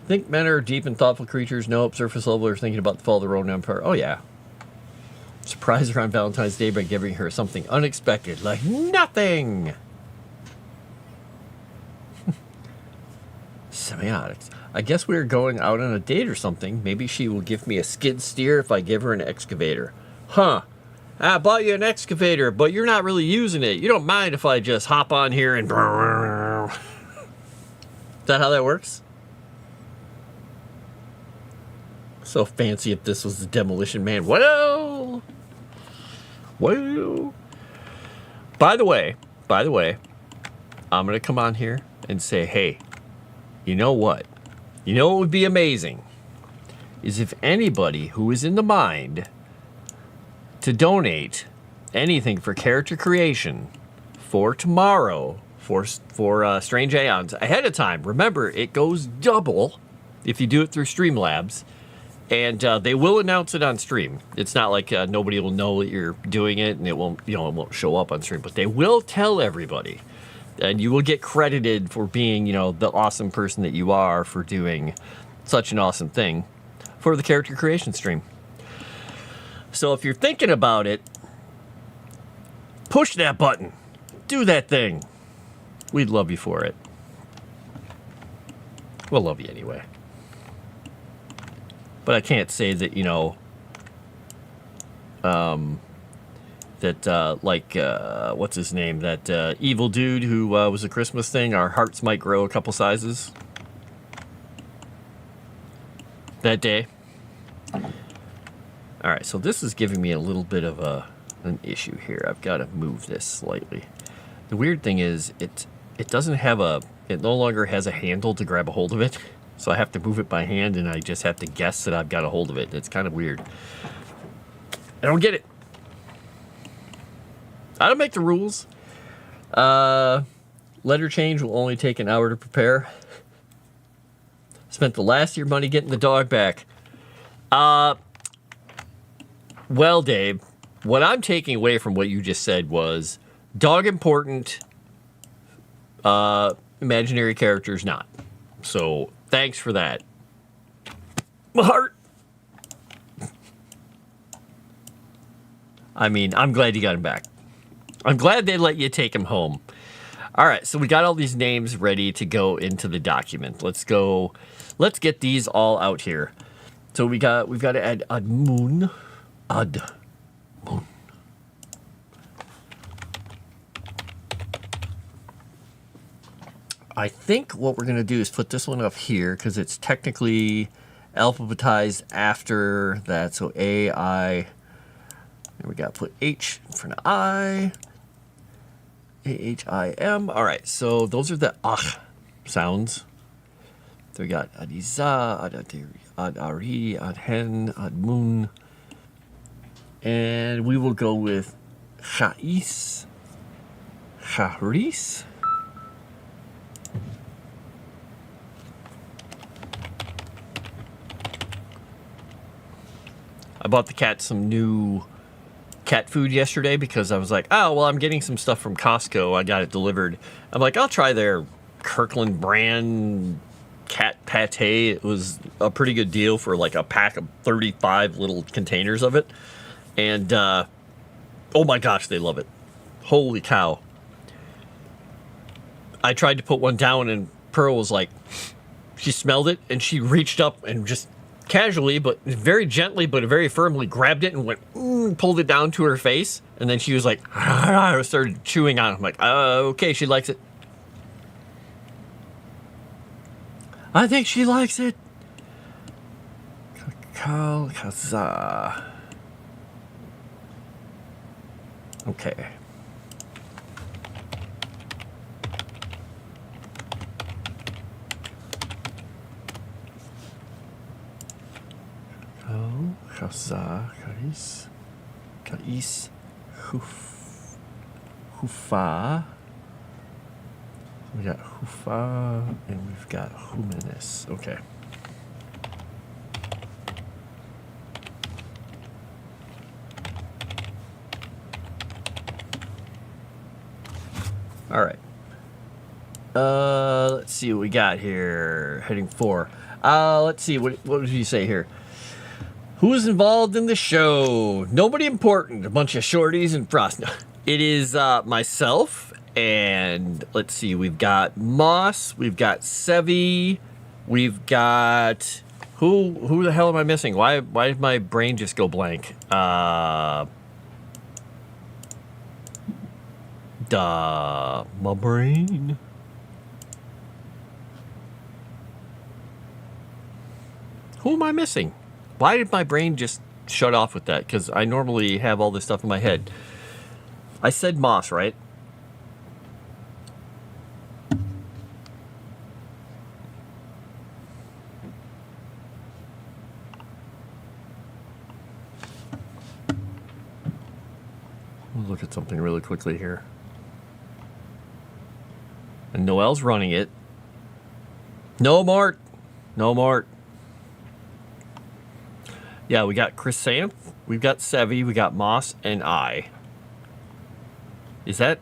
Think men are deep and thoughtful creatures. Nope, surface level are thinking about the fall of the Roman Empire. Oh, yeah. Surprise her on Valentine's Day by giving her something unexpected, like nothing. Semiotics. I guess we're going out on a date or something. Maybe she will give me a skid steer if I give her an excavator. Huh. I bought you an excavator, but you're not really using it. You don't mind if I just hop on here and... Is that how that works? So fancy if this was the Demolition Man. Well... By the way, I'm going to come on here and say, hey, you know what? You know what would be amazing? Is if anybody who is in the mind to donate anything for character creation for tomorrow for Strange Aeons ahead of time. Remember, it goes double if you do it through Streamlabs, and they will announce it on stream. It's not like nobody will know that you're doing it, and it won't show up on stream, but they will tell everybody. And you will get credited for being, the awesome person that you are for doing such an awesome thing for the character creation stream. So if you're thinking about it, push that button. Do that thing. We'd love you for it. We'll love you anyway. But I can't say that, what's his name? That evil dude who was a Christmas thing. Our hearts might grow a couple sizes. That day. All right, so this is giving me a little bit of a an issue here. I've got to move this slightly. The weird thing is it doesn't have it no longer has a handle to grab a hold of it. So I have to move it by hand, and I just have to guess that I've got a hold of it. It's kind of weird. I don't get it. I don't make the rules. Letter change will only take an hour to prepare. Spent the last of your money getting the dog back. Well, Dave, what I'm taking away from what you just said was dog important, imaginary characters not. So thanks for that. My heart. I mean, I'm glad you got him back. I'm glad they let you take him home. All right, so we got all these names ready to go into the document. Let's go. Let's get these all out here. So we've got to add Admoon. Admoon. I think what we're going to do is put this one up here because it's technically alphabetized after that. So A, I, and we got to put H in front of I. A-H-I-M. All right, so those are the sounds. So we got Adiza, Adari, Adhen, Admoon. And we will go with Chais, Charis. I bought the cat some new cat food yesterday because I was like, oh, well, I'm getting some stuff from Costco. I got it delivered. I'm like, I'll try their Kirkland brand cat pate. It was a pretty good deal for like a pack of 35 little containers of it. And, oh my gosh, they love it. Holy cow. I tried to put one down and Pearl was like, she smelled it and she reached up and just casually, but very gently, but very firmly grabbed it and went, pulled it down to her face. And then she was like, started chewing on it. I'm like, okay, she likes it. I think she likes it. Kaza. Okay. Kaza, Kais, Hufa. We got Hufa and we've got Humanis. Okay. All right. Let's see what we got here. Heading 4. Let's see. What did you say here? Who's involved in the show? Nobody important. A bunch of shorties and Frost. No, it is myself and let's see. We've got Moss. We've got Sevi. We've got who the hell am I missing? Why did my brain just go blank? My brain. Who am I missing? Why did my brain just shut off with that? Because I normally have all this stuff in my head. I said Moss, right? We'll look at something really quickly here. And Noelle's running it. No, Mart. No, Mart. Yeah, we got Chrysanth, we've got Sevi, we got Moss, and I. Is that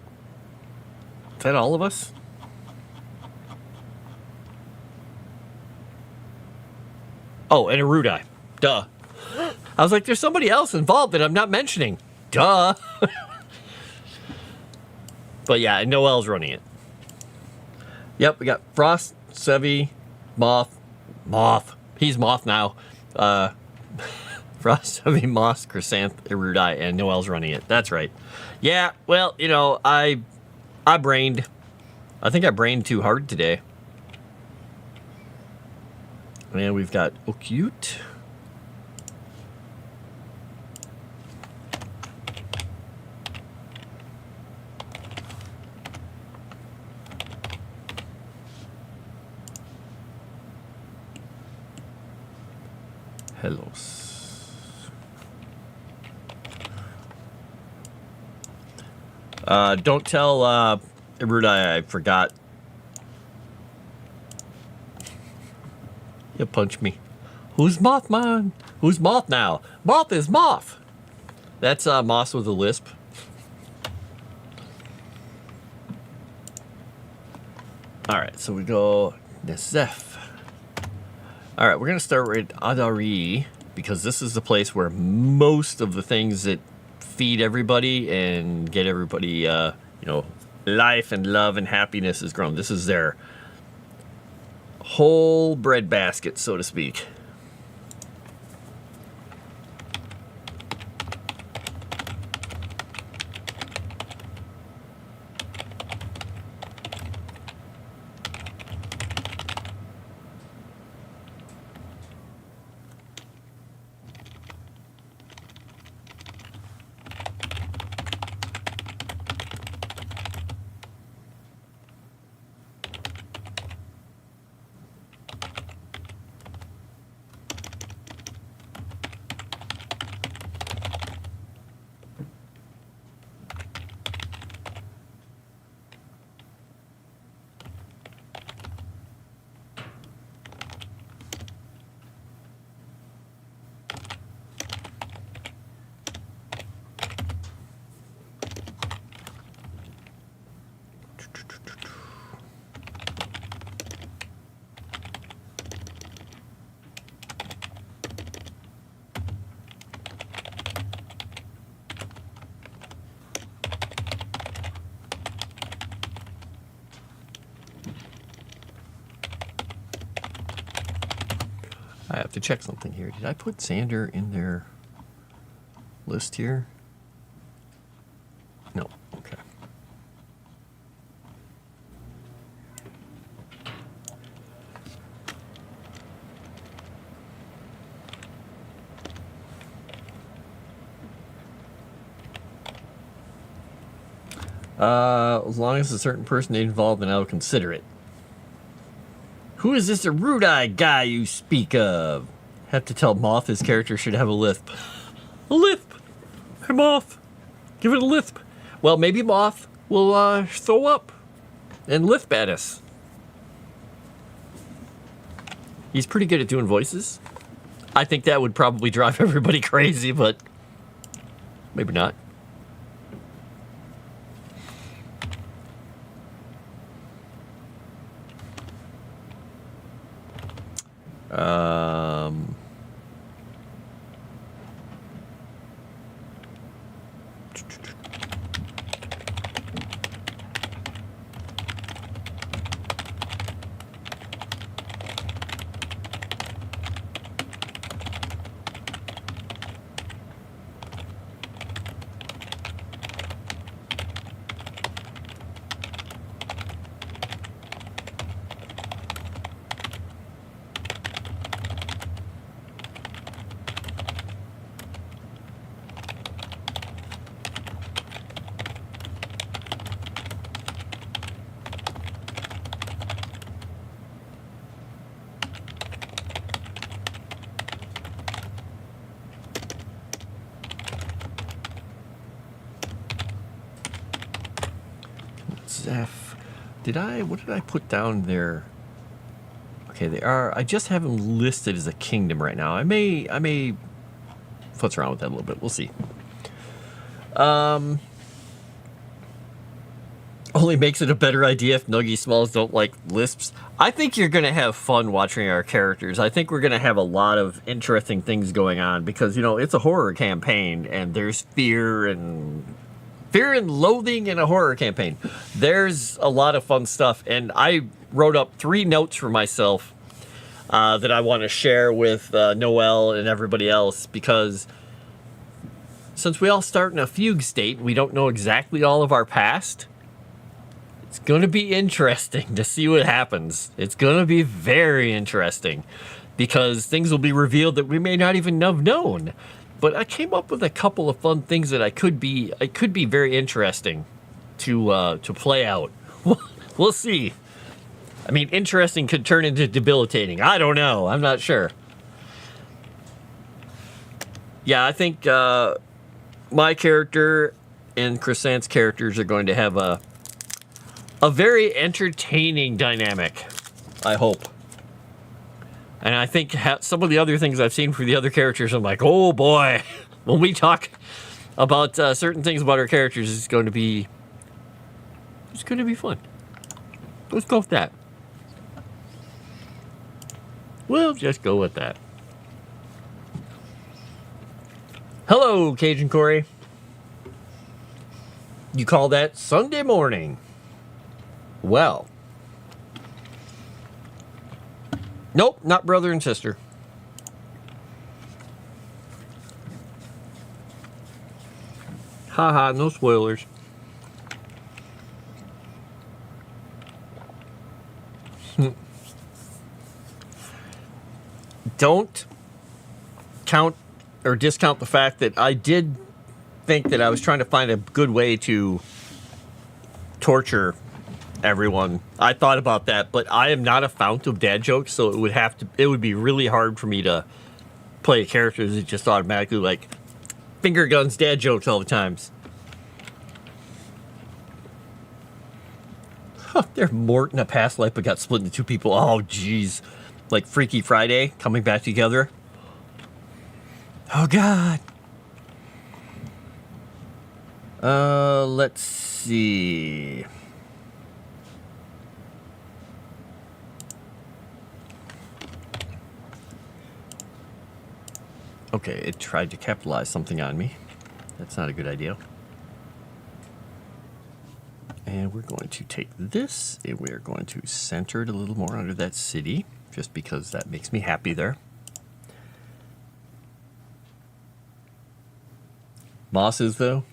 all of us? Oh, and Erudai. Duh. I was like, there's somebody else involved that I'm not mentioning. Duh. But yeah, Noelle's running it. Yep, we got Frost, Sevi, Moth. He's Moth now. Frost, Sevi, Moss, Chrysanth, Erudai, and Noelle's running it. That's right. Yeah, well, you know, I brained. I think I brained too hard today. And we've got Ocute. Hello. Don't tell Irudai I forgot. You punch me. Who's Mothman? Who's Moth now? Moth is Moth. That's Moss with a lisp. All right, so we go Nezef. All right, we're gonna start with Adari because this is the place where most of the things that feed everybody and get everybody, life and love and happiness is grown. This is their whole bread basket, so to speak. I have to check something here. Did I put Xander in their list here? No. Okay. As long as a certain person is involved, then I'll consider it. Who is this Irudai guy you speak of? Have to tell Moth his character should have a lisp. A lisp! Hey, Moth. Give it a lisp. Well, maybe Moth will throw up and lisp at us. He's pretty good at doing voices. I think that would probably drive everybody crazy, but maybe not. Zeph. What did I put down there? Okay, they are. I just have them listed as a kingdom right now. I may futz around with that a little bit. We'll see. Only makes it a better idea if Nuggy Smalls don't like lisps. I think you're going to have fun watching our characters. I think we're going to have a lot of interesting things going on because, it's a horror campaign and there's fear and loathing in a horror campaign. There's a lot of fun stuff, and I wrote up 3 notes for myself that I want to share with Noel and everybody else because since we all start in a fugue state and we don't know exactly all of our past, it's going to be interesting to see what happens. It's going to be very interesting because things will be revealed that we may not even have known. But I came up with a couple of fun things that could be very interesting to play out. We'll see. I mean, interesting could turn into debilitating. I don't know. I'm not sure. Yeah, I think my character and Crescent's characters are going to have a very entertaining dynamic, I hope. And I think some of the other things I've seen for the other characters, I'm like, oh boy, when we talk about certain things about our characters, it's going to be fun. Let's go with that. We'll just go with that. Hello, Cajun Corey. You call that Sunday morning? Well. Nope, not brother and sister. Haha, no spoilers. Don't count or discount the fact that I did think that I was trying to find a good way to torture everyone. I thought about that, but I am not a fount of dad jokes, so it would be really hard for me to play a character that just automatically like finger guns dad jokes all the times. Huh, they're Mort in a past life but got split into two people. Oh jeez. Like Freaky Friday coming back together. Oh god. Let's see. Okay, it tried to capitalize something on me. That's not a good idea. And we're going to take this and we're going to center it a little more under that city, just because that makes me happy there. Mosses, though.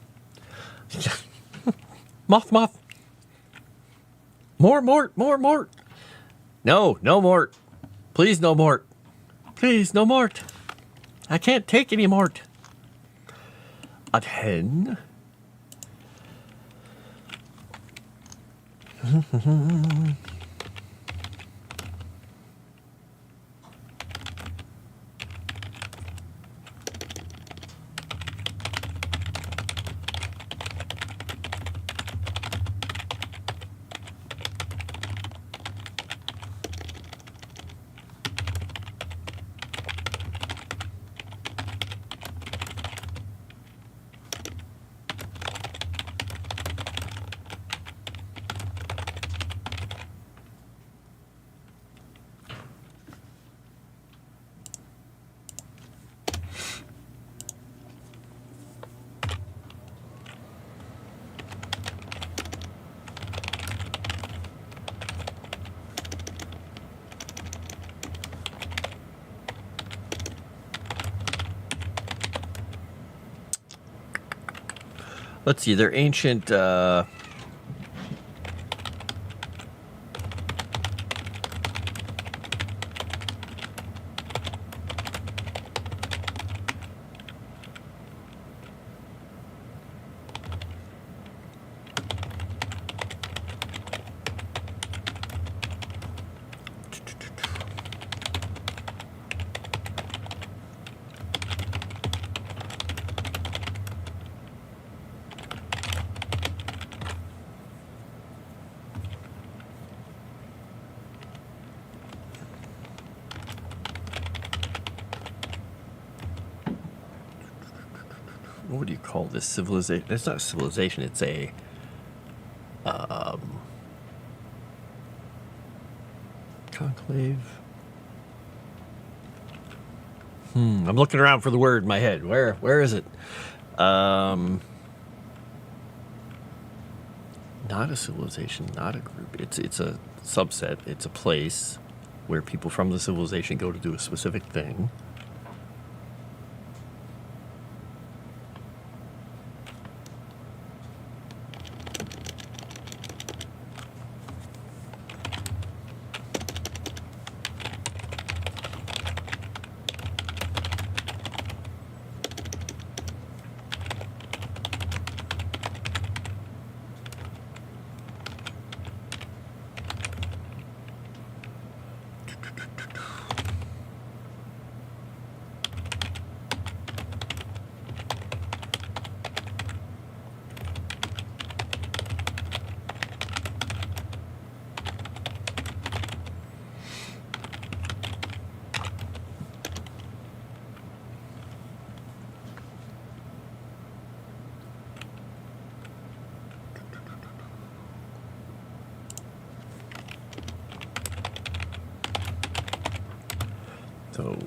Moth. More Mort. No Mort. Please, no Mort. Please, no Mort. I can't take any Mort. A hen. Let's see, they're ancient, what do you call this? Civilization? It's not a civilization, it's a conclave. I'm looking around for the word in my head. Where is it? Not a civilization, not a group. It's a subset. It's a place where people from the civilization go to do a specific thing. So,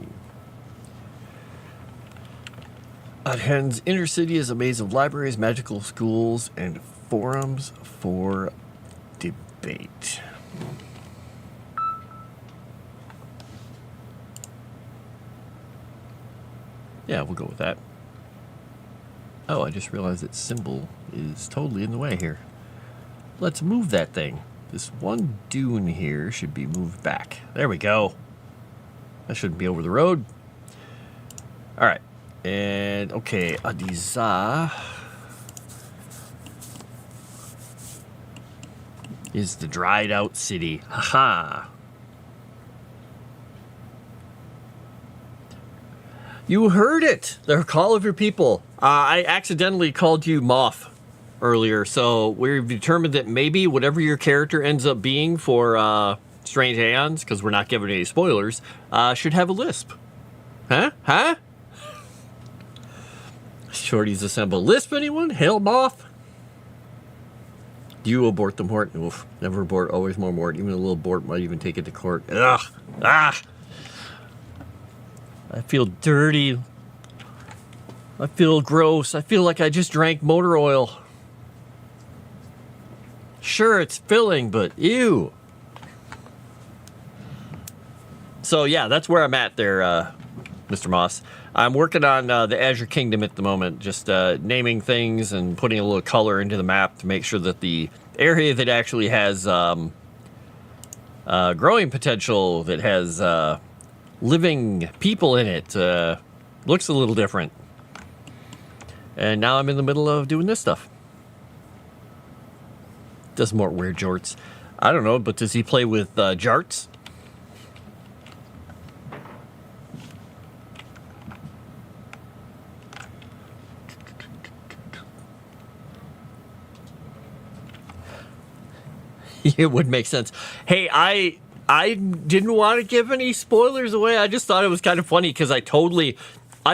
Adhen's inner city is a maze of libraries, magical schools, and forums for debate. Yeah, we'll go with that. Oh, I just realized that symbol is totally in the way here. Let's move that thing. This one dune here should be moved back. There we go. That shouldn't be over the road. All right. And, okay, Adiza is the dried out city. Haha. You heard it. The call of your people. I accidentally called you Moth earlier, so we've determined that maybe whatever your character ends up being for Strange Aeons, because we're not giving any spoilers, should have a lisp. Huh? Huh? Shorties assemble. Lisp, anyone? Hail Moth? Do you abort the mort? Oof. Never abort, always more mort. Even a little abort might even take it to court. Ugh. Ah. I feel dirty. I feel gross. I feel like I just drank motor oil. Sure, it's filling, but ew. So yeah, that's where I'm at there, Mr. Moss. I'm working on the Azure Kingdom at the moment, just naming things and putting a little color into the map to make sure that the area that actually has growing potential, that has living people in it, looks a little different. And now I'm in the middle of doing this stuff. Does Mort wear jorts? I don't know, but does he play with jarts? It would make sense. Hey, I didn't want to give any spoilers away. I just thought it was kind of funny because I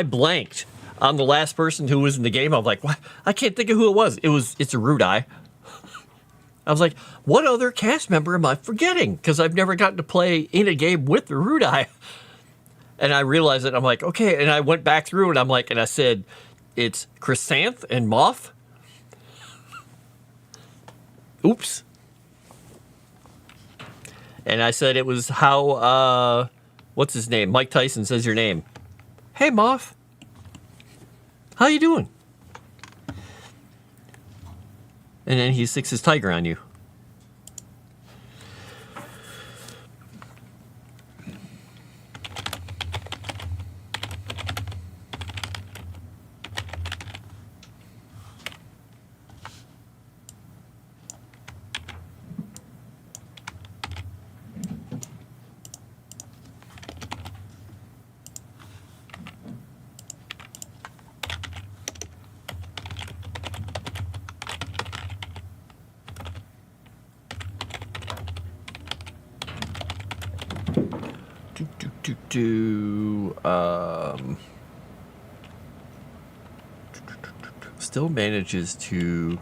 blanked on the last person who was in the game. I'm like, what? I can't think of who it was. It's a Rudai. I was like, what other cast member am I forgetting? Because I've never gotten to play in a game with the Rudai. And I realized it. I'm like, okay. And I went back through and I'm like, and I said, it's Chrysanth and Moth. Oops. And I said it was how, what's his name? Mike Tyson says your name. Hey, Moth. How you doing? And then he sticks his tiger on you. Still manages to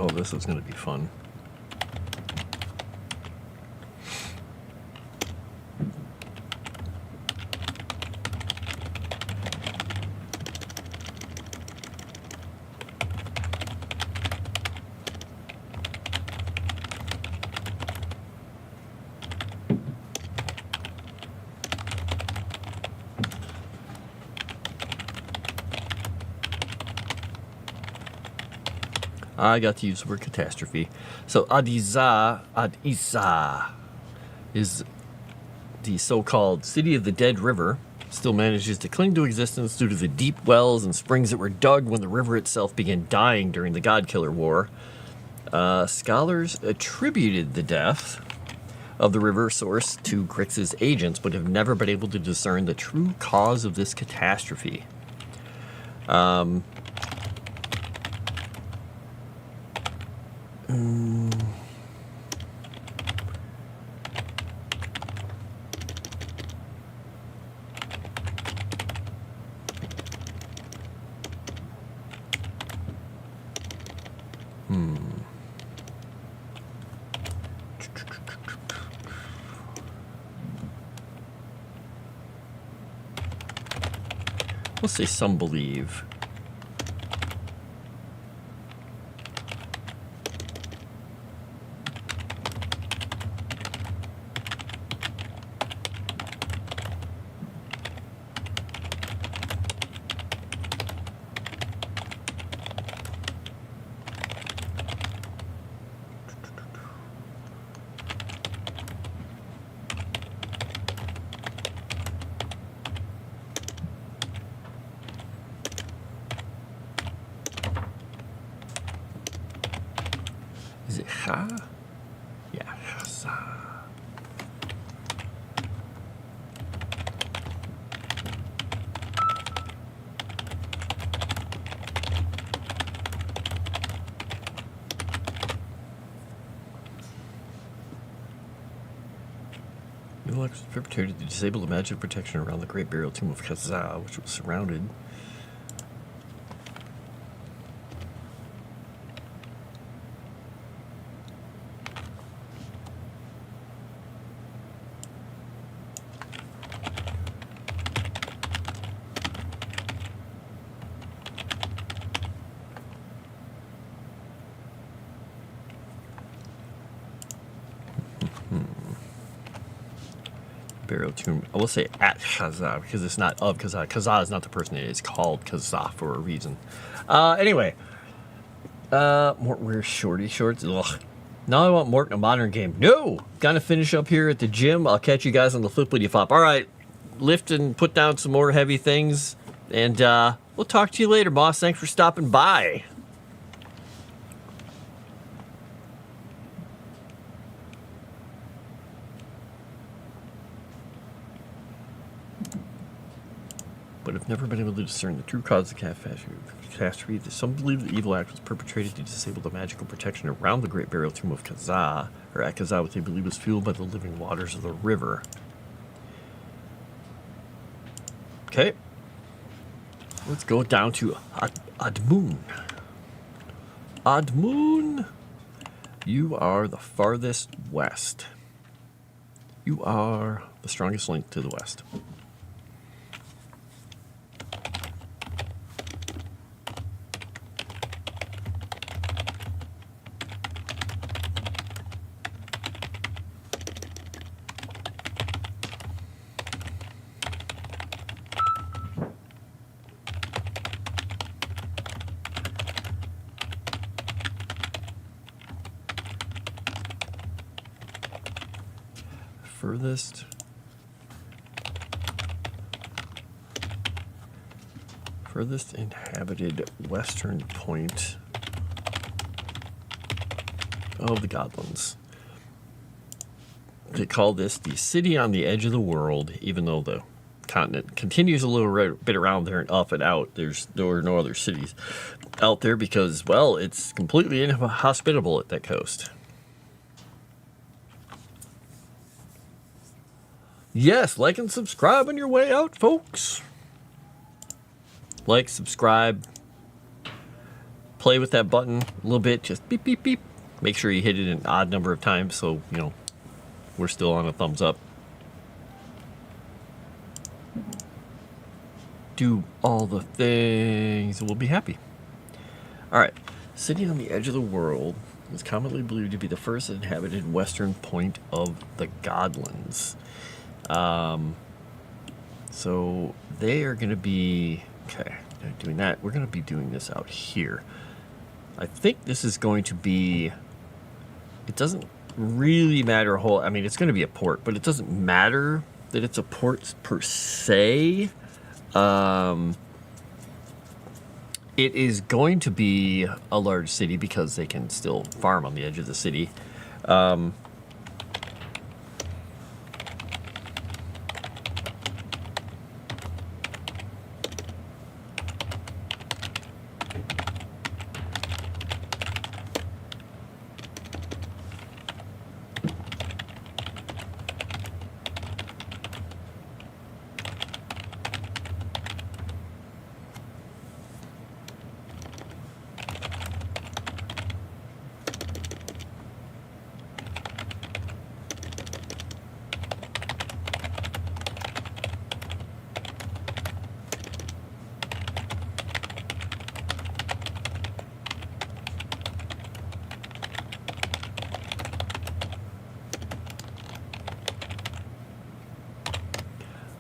oh, this is going to be fun. I got to use the word catastrophe. So Adiza is the so-called City of the Dead River. still manages to cling to existence due to the deep wells and springs that were dug when the river itself began dying during the God-Killer War. Scholars attributed the death of the river source to Grix's agents, but have never been able to discern the true cause of this catastrophe. We'll say some believe. Is it Ha? Yeah, Huzzah. New Lux was perpetrated to disable the magic protection around the Great Burial Tomb of Huzzah, which was surrounded. Burial tomb. I will say at Kazaa because it's not of Kazaa. Kazaa is not the person. It is called Kazaa for a reason. Anyway. Mort wears shorty shorts. Ugh. Now I want Mort in a modern game. No! Gonna finish up here at the gym. I'll catch you guys on the flippity flop. Alright. Lift and put down some more heavy things. And we'll talk to you later, boss. Thanks for stopping by. But have never been able to discern the true cause of the catastrophe. Some believe the evil act was perpetrated to disable the magical protection around the Great Burial Tomb of Kazaa, or at Kazaa, what they believe was fueled by the living waters of the river. Okay. Let's go down to Admoon. Admoon, you are the farthest west. You are the strongest link to the west. Furthest inhabited western point of the Godlands. They call this the city on the edge of the world, even though the continent continues a little bit around there and up and out. There are no other cities out there because, well, it's completely inhospitable at that coast. Yes, like and subscribe on your way out, folks. Like, subscribe, play with that button a little bit, just beep, beep, beep. Make sure you hit it an odd number of times so, you know, we're still on a thumbs up. Do all the things and we'll be happy. Alright, city on the edge of the world is commonly believed to be the first inhabited western point of the Godlands. So they are going to be... Okay, they're doing that. We're going to be doing this out here. I think this is going to be... It doesn't really matter a whole... I mean, it's going to be a port, but it doesn't matter that it's a port per se. It is going to be a large city because they can still farm on the edge of the city.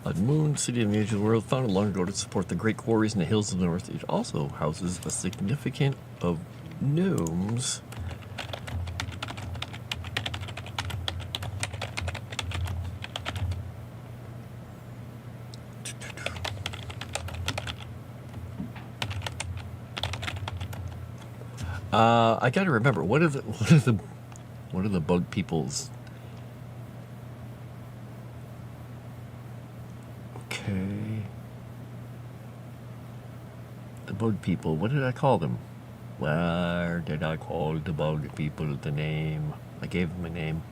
A moon city in the edge of the world, founded long ago to support the great quarries in the hills of the north. It also houses a significant of gnomes. I gotta remember, what are the bug people's? Okay. The bug people, what did I call them? Where did I call the bug people the name? I gave them a name.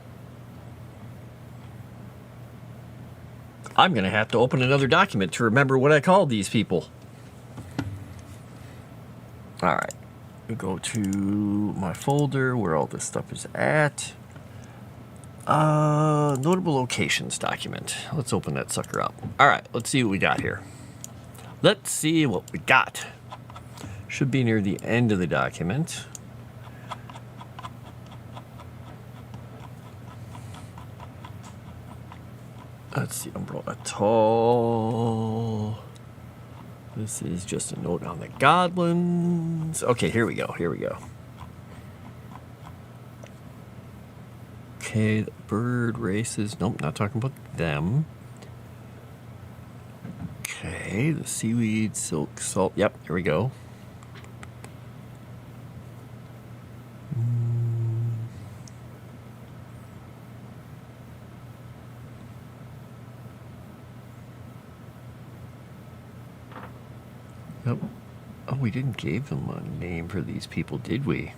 I'm gonna have to open another document to remember what I called these people. Alright. We go to my folder where all this stuff is at. Notable locations document. Let's open that sucker up. Alright, let's see what we got here. Let's see what we got. Should be near the end of the document. Let's see, Umbrella Atoll. This is just a note on the goblins. Okay, here we go. Okay, the bird races. Nope, not talking about them. Okay, the seaweed, silk, salt. Yep, here we go. Yep. Oh, we didn't give them a name for these people, did we?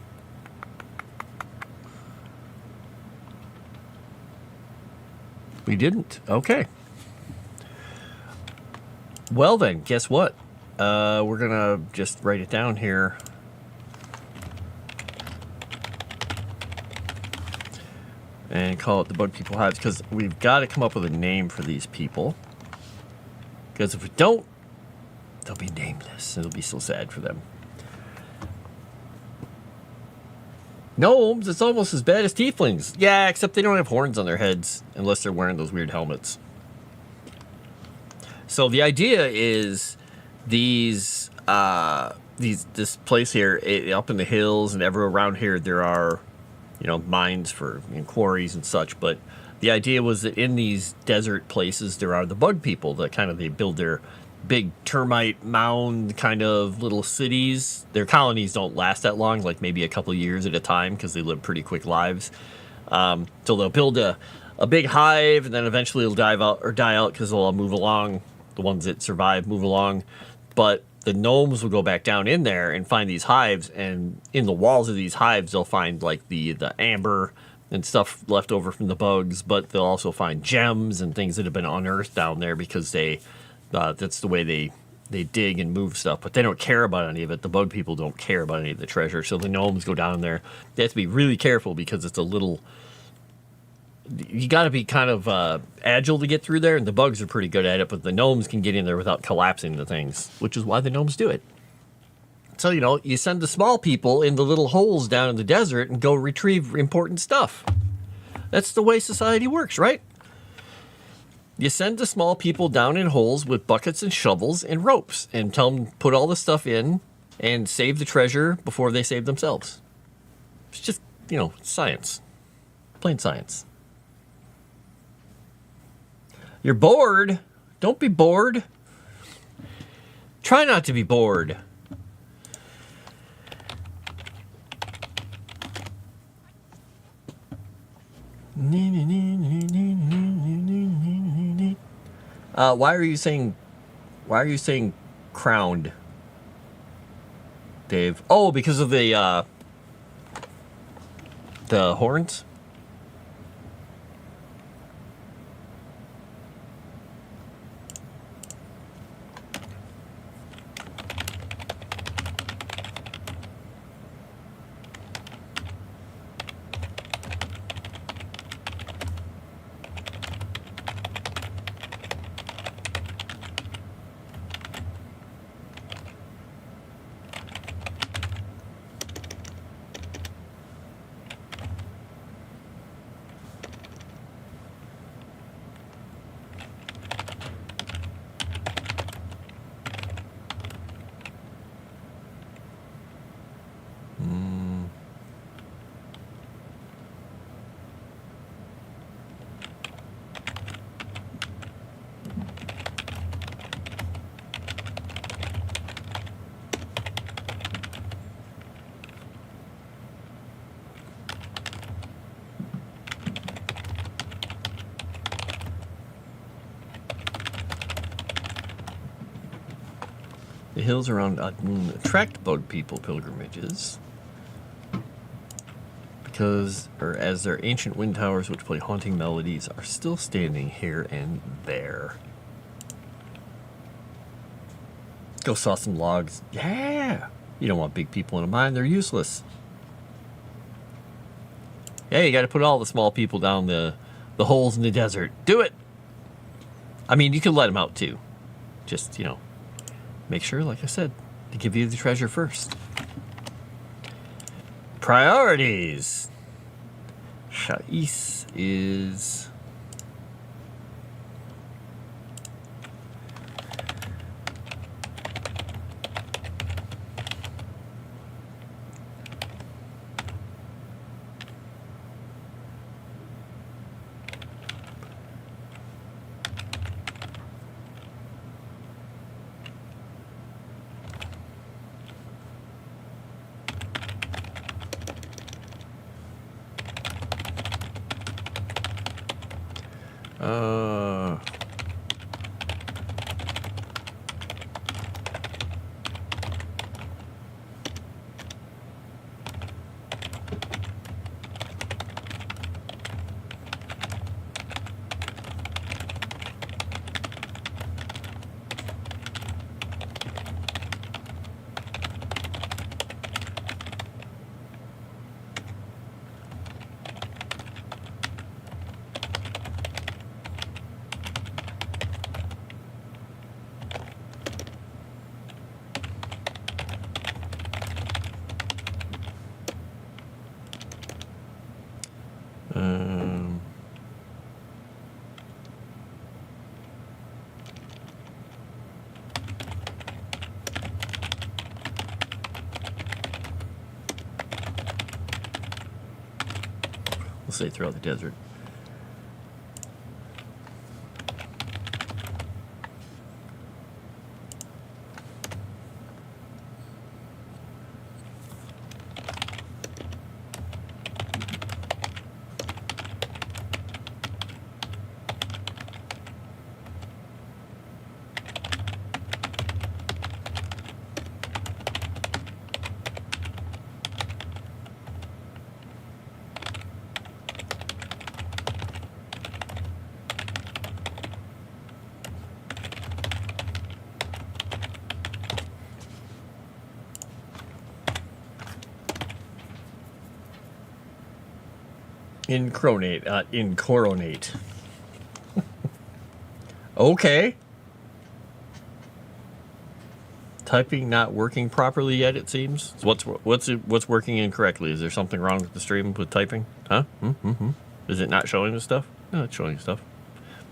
We didn't. Okay. Well then, guess what? We're gonna just write it down here. And call it the Bug People Hives, because we've got to come up with a name for these people. Because if we don't, they'll be nameless. It'll be so sad for them. Gnomes, it's almost as bad as tieflings. Yeah, except they don't have horns on their heads unless they're wearing those weird helmets. So the idea is this place here, up in the hills and everywhere around here, there are, mines for quarries and such. But the idea was that in these desert places, there are the bug people that they build their big termite mound kind of little cities. Their colonies don't last that long, like maybe a couple years at a time, because they live pretty quick lives. So they'll build a big hive, and then eventually it'll die out because they'll all move along. The ones that survive move along. But the gnomes will go back down in there and find these hives, and in the walls of these hives they'll find like the amber and stuff left over from the bugs, but they'll also find gems and things that have been unearthed down there because that's the way they dig and move stuff, but they don't care about any of it. The bug people don't care about any of the treasure, so the gnomes go down there. They have to be really careful because it's you got to be kind of agile to get through there, and the bugs are pretty good at it, but the gnomes can get in there without collapsing the things, which is why the gnomes do it. So, you send the small people in the little holes down in the desert and go retrieve important stuff. That's the way society works, right? You send the small people down in holes with buckets and shovels and ropes and tell them put all the stuff in and save the treasure before they save themselves. It's just, science. Plain science. You're bored? Don't be bored. Try not to be bored. Why are you saying crowned, Dave? Oh, because of the horns? The hills around Admun attract bug people pilgrimages as their ancient wind towers, which play haunting melodies, are still standing here and there. Go saw some logs. Yeah! You don't want big people in a mine, they're useless. Yeah, you gotta put all the small people down the holes in the desert. Do it! I mean, you can let them out too. Just, make sure, like I said, to give you the treasure first. Priorities. Shais is... we'll say throughout the desert. Incoronate. Okay. Typing not working properly yet, it seems. What's working incorrectly? Is there something wrong with the stream with typing? Huh? Is it not showing the stuff? No, it's showing stuff.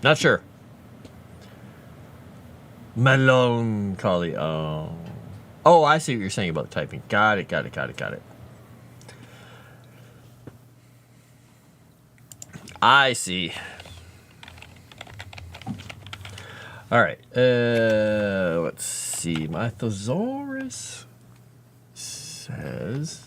Not sure. Melancholy. Oh, I see what you're saying about typing. Got it. I see. All right. Let's see. My thesaurus says.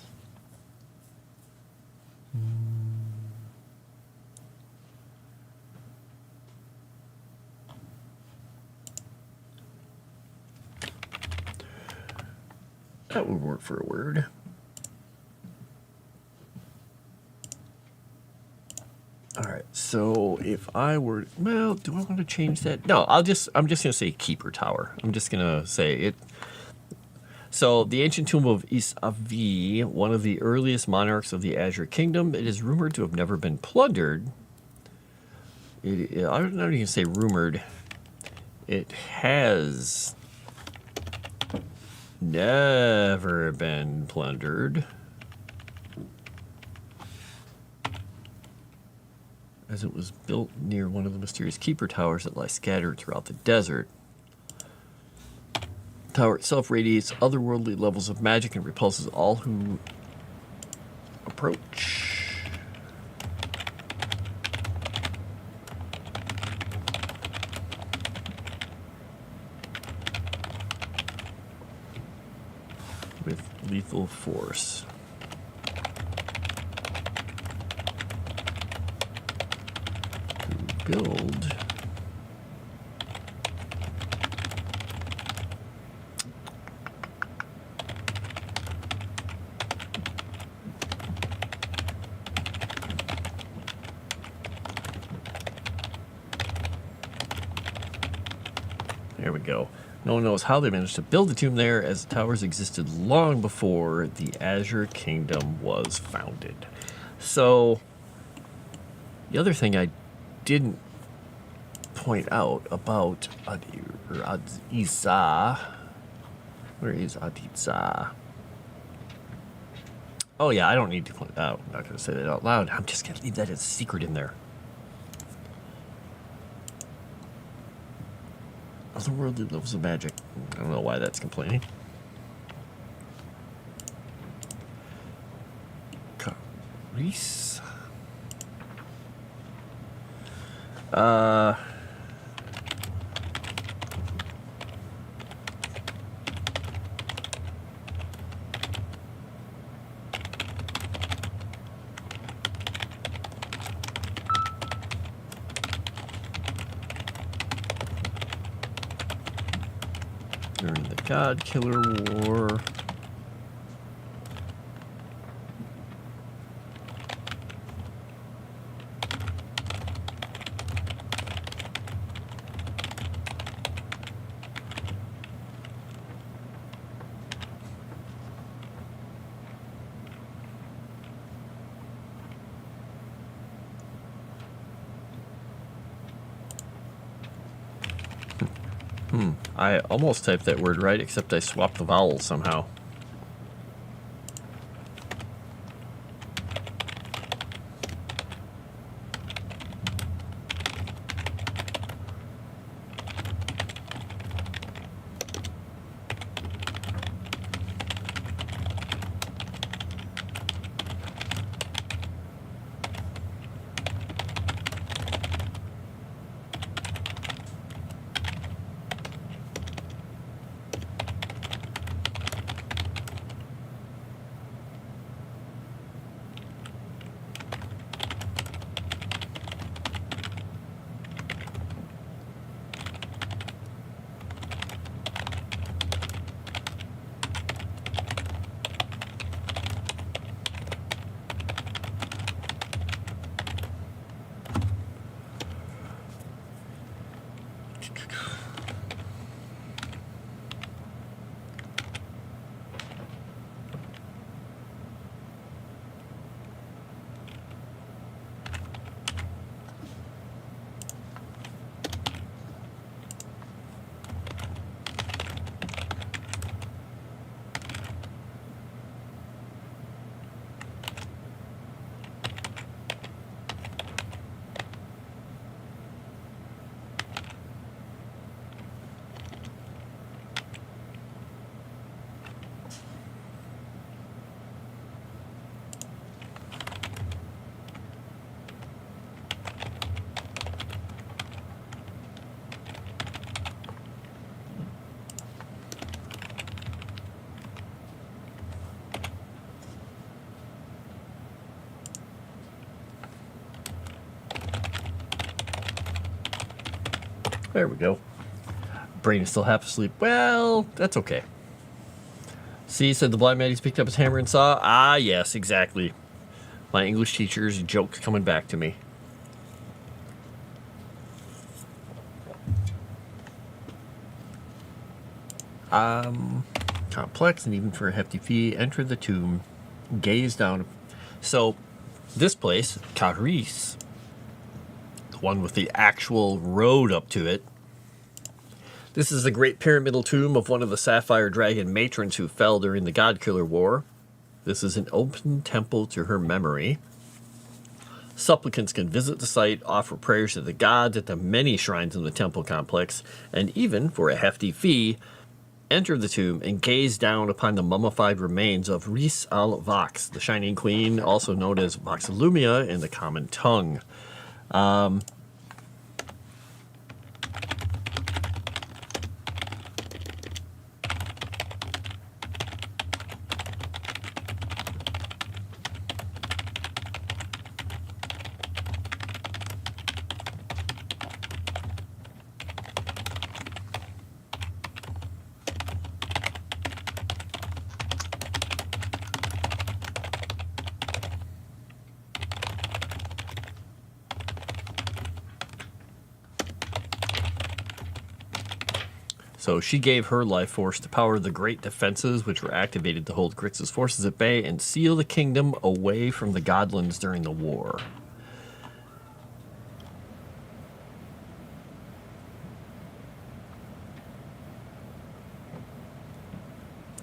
That would work for a word. All right. So if I were, well, do I want to change that? No, I'm just going to say keeper tower. I'm just going to say it. So the ancient tomb of Is-Avi, one of the earliest monarchs of the Azure Kingdom, it is rumored to have never been plundered. I'm not even say rumored. It has never been plundered, as it was built near one of the mysterious keeper towers that lie scattered throughout the desert. The tower itself radiates otherworldly levels of magic and repulses all who approach. With lethal force. To build. There we go. No one knows how they managed to build the tomb there, as the towers existed long before the Azure Kingdom was founded. So, the other thing I didn't point out about Adizah, where is Adizah? Oh yeah, I don't need to point that out. I'm not going to say that out loud. I'm just going to leave that as a secret in there. Otherworldly levels of magic. I don't know why that's complaining. Reese. During the God Killer War. I almost typed that word right, except I swapped the vowels somehow. There we go. Brain is still half asleep. Well, that's okay. See, said the blind man, he's picked up his hammer and saw. Ah, yes, exactly. My English teacher's joke coming back to me. Complex, and even for a hefty fee, enter the tomb, gaze down. So, this place, Caris, the one with the actual road up to it, this is the great pyramidal tomb of one of the Sapphire Dragon matrons who fell during the God-Killer War. This is an open temple to her memory. Supplicants can visit the site, offer prayers to the gods at the many shrines in the temple complex, and even, for a hefty fee, enter the tomb and gaze down upon the mummified remains of Rhys al Vox, the Shining Queen, also known as Voxilumia in the common tongue. So she gave her life force to power the great defenses which were activated to hold Grix's forces at bay and seal the kingdom away from the Godlands during the war.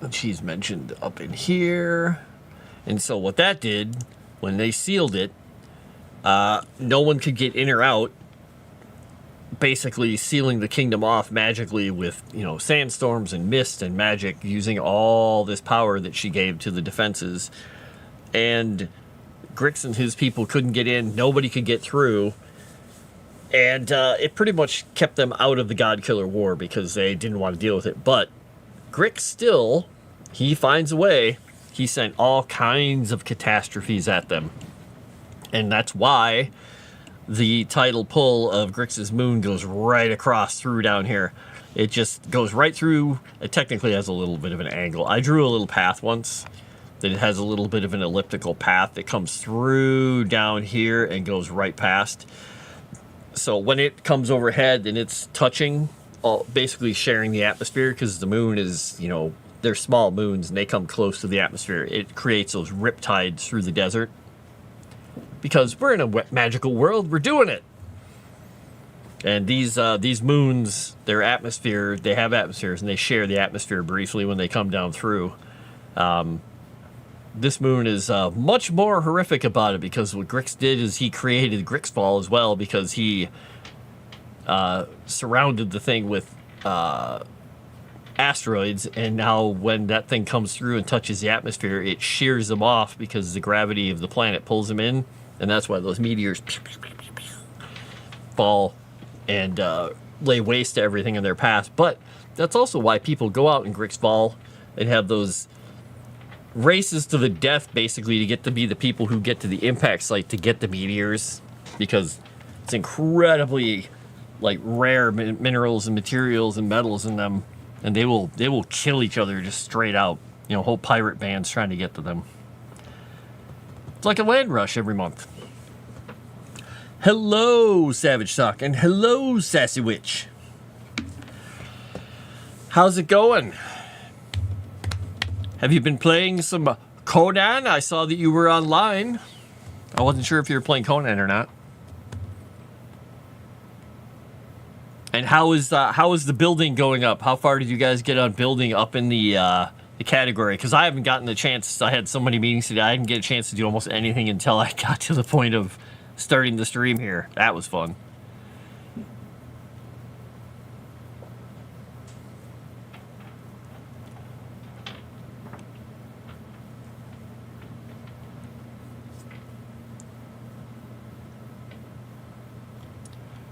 And she's mentioned up in here. And so what that did, when they sealed it, no one could get in or out, basically sealing the kingdom off magically with, sandstorms and mist and magic, using all this power that she gave to the defenses. And Grix and his people couldn't get in, nobody could get through, and it pretty much kept them out of the God-Killer War because they didn't want to deal with it. But Grix still, he finds a way. He sent all kinds of catastrophes at them, and that's why the tidal pull of Grix's moon goes right across through down here. It just goes right through. It technically has a little bit of an angle. I drew a little path once that it has a little bit of an elliptical path that comes through down here and goes right past. So when it comes overhead and it's touching, basically sharing the atmosphere, because the moon is, they're small moons and they come close to the atmosphere. It creates those riptides through the desert. Because we're in a magical world, we're doing it. And these moons, their atmosphere, they have atmospheres, and they share the atmosphere briefly when they come down through. This moon is much more horrific about it, because what Grix did is he created Grixfall as well, because he surrounded the thing with asteroids, and now when that thing comes through and touches the atmosphere, it shears them off because the gravity of the planet pulls them in. And that's why those meteors fall and lay waste to everything in their path. But that's also why people go out in Grixfall and have those races to the death, basically, to get to be the people who get to the impact site to get the meteors. Because it's incredibly rare minerals and materials and metals in them. And they will kill each other just straight out. Whole pirate bands trying to get to them. It's like a land rush every month. Hello, Savage Sock, and hello, Sassy Witch. How's it going? Have you been playing some Conan? I saw that you were online. I wasn't sure if you were playing Conan or not. And how is the building going up? How far did you guys get on building up in the category? Because I haven't gotten the chance. I had so many meetings today. I didn't get a chance to do almost anything until I got to the point of starting the stream here. That was fun.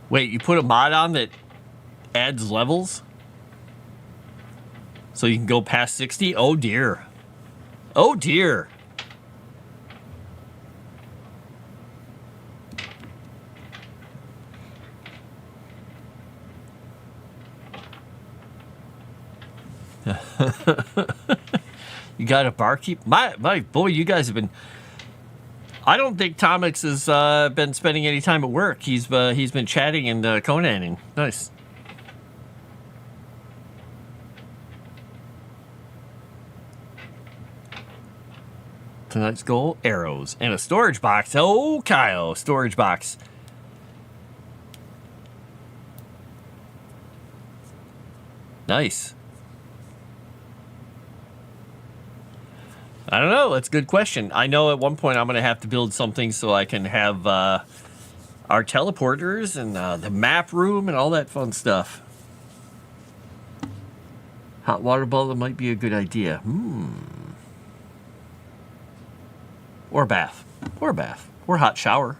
Wait, you put a mod on that adds levels? So you can go past 60? Oh dear. Oh dear. You got a barkeep? My boy, you guys have been. I don't think Tomix has been spending any time at work. He's been chatting and Conaning. Nice. Tonight's goal: arrows and a storage box. Oh, Kyle, storage box. Nice. I don't know. That's a good question. I know at one point I'm going to have to build something so I can have our teleporters and the map room and all that fun stuff. Hot water bottle might be a good idea. Or bath. Or bath. Or hot shower.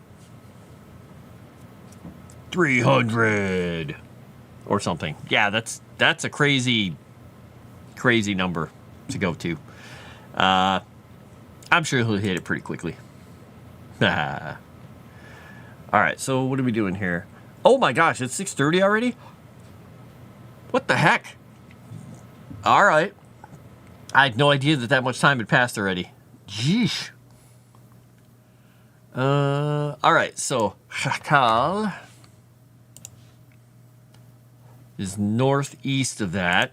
300. Or something. Yeah, that's a crazy number to go to. I'm sure he'll hit it pretty quickly. All right, so what are we doing here? Oh my gosh, it's 6:30 already? What the heck? All right. I had no idea that much time had passed already. Jeesh. All right, so Chakal is northeast of that.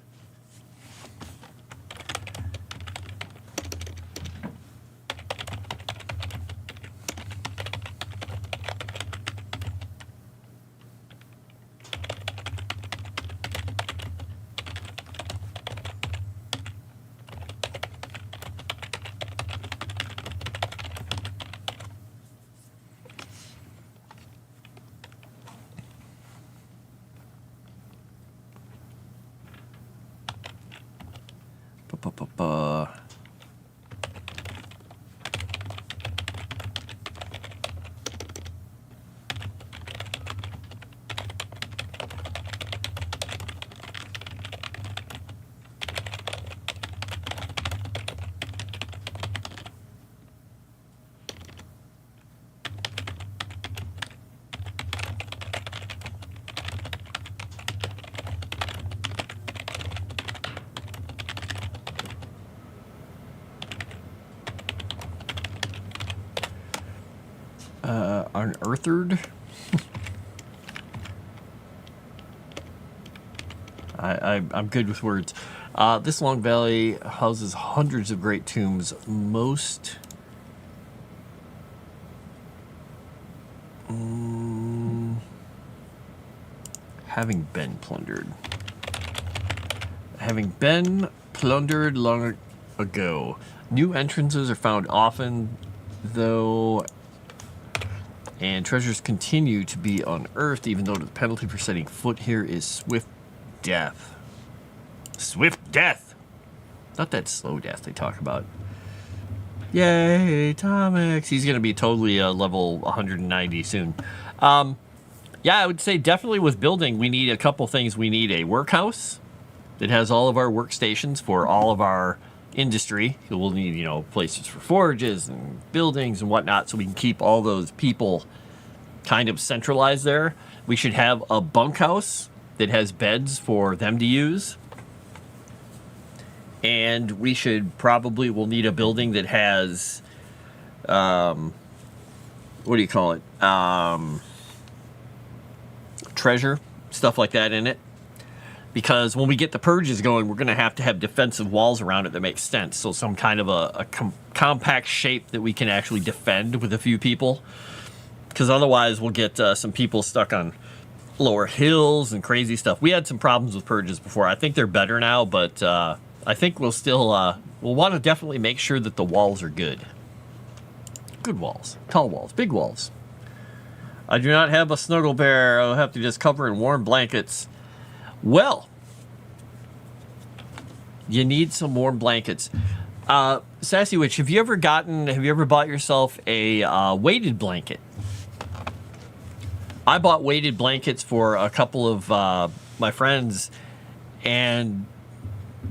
Unearthed. I'm good with words. This long valley houses hundreds of great tombs, most having been plundered. Having been plundered long ago. New entrances are found often, though, and treasures continue to be unearthed, even though the penalty for setting foot here is swift death. Swift death! Not that slow death they talk about. Yay, Tomix! He's going to be totally level 190 soon. Yeah, I would say definitely with building, we need a couple things. We need a workhouse that has all of our workstations for all of our industry. We'll need, places for forges and buildings and whatnot, so we can keep all those people kind of centralized there. We should have a bunkhouse that has beds for them to use. And we we'll need a building that has, what do you call it? Treasure, stuff like that in it. Because when we get the purges going, we're going to have defensive walls around it that make sense. So some kind of a compact shape that we can actually defend with a few people. Because otherwise we'll get some people stuck on lower hills and crazy stuff. We had some problems with purges before. I think they're better now, but I think we'll still we'll want to definitely make sure that the walls are good. Good walls, tall walls, big walls. I do not have a snuggle bear. I'll have to just cover in warm blankets. Well, you need some warm blankets. Sassy Witch, have you ever bought yourself a weighted blanket? I bought weighted blankets for a couple of my friends, and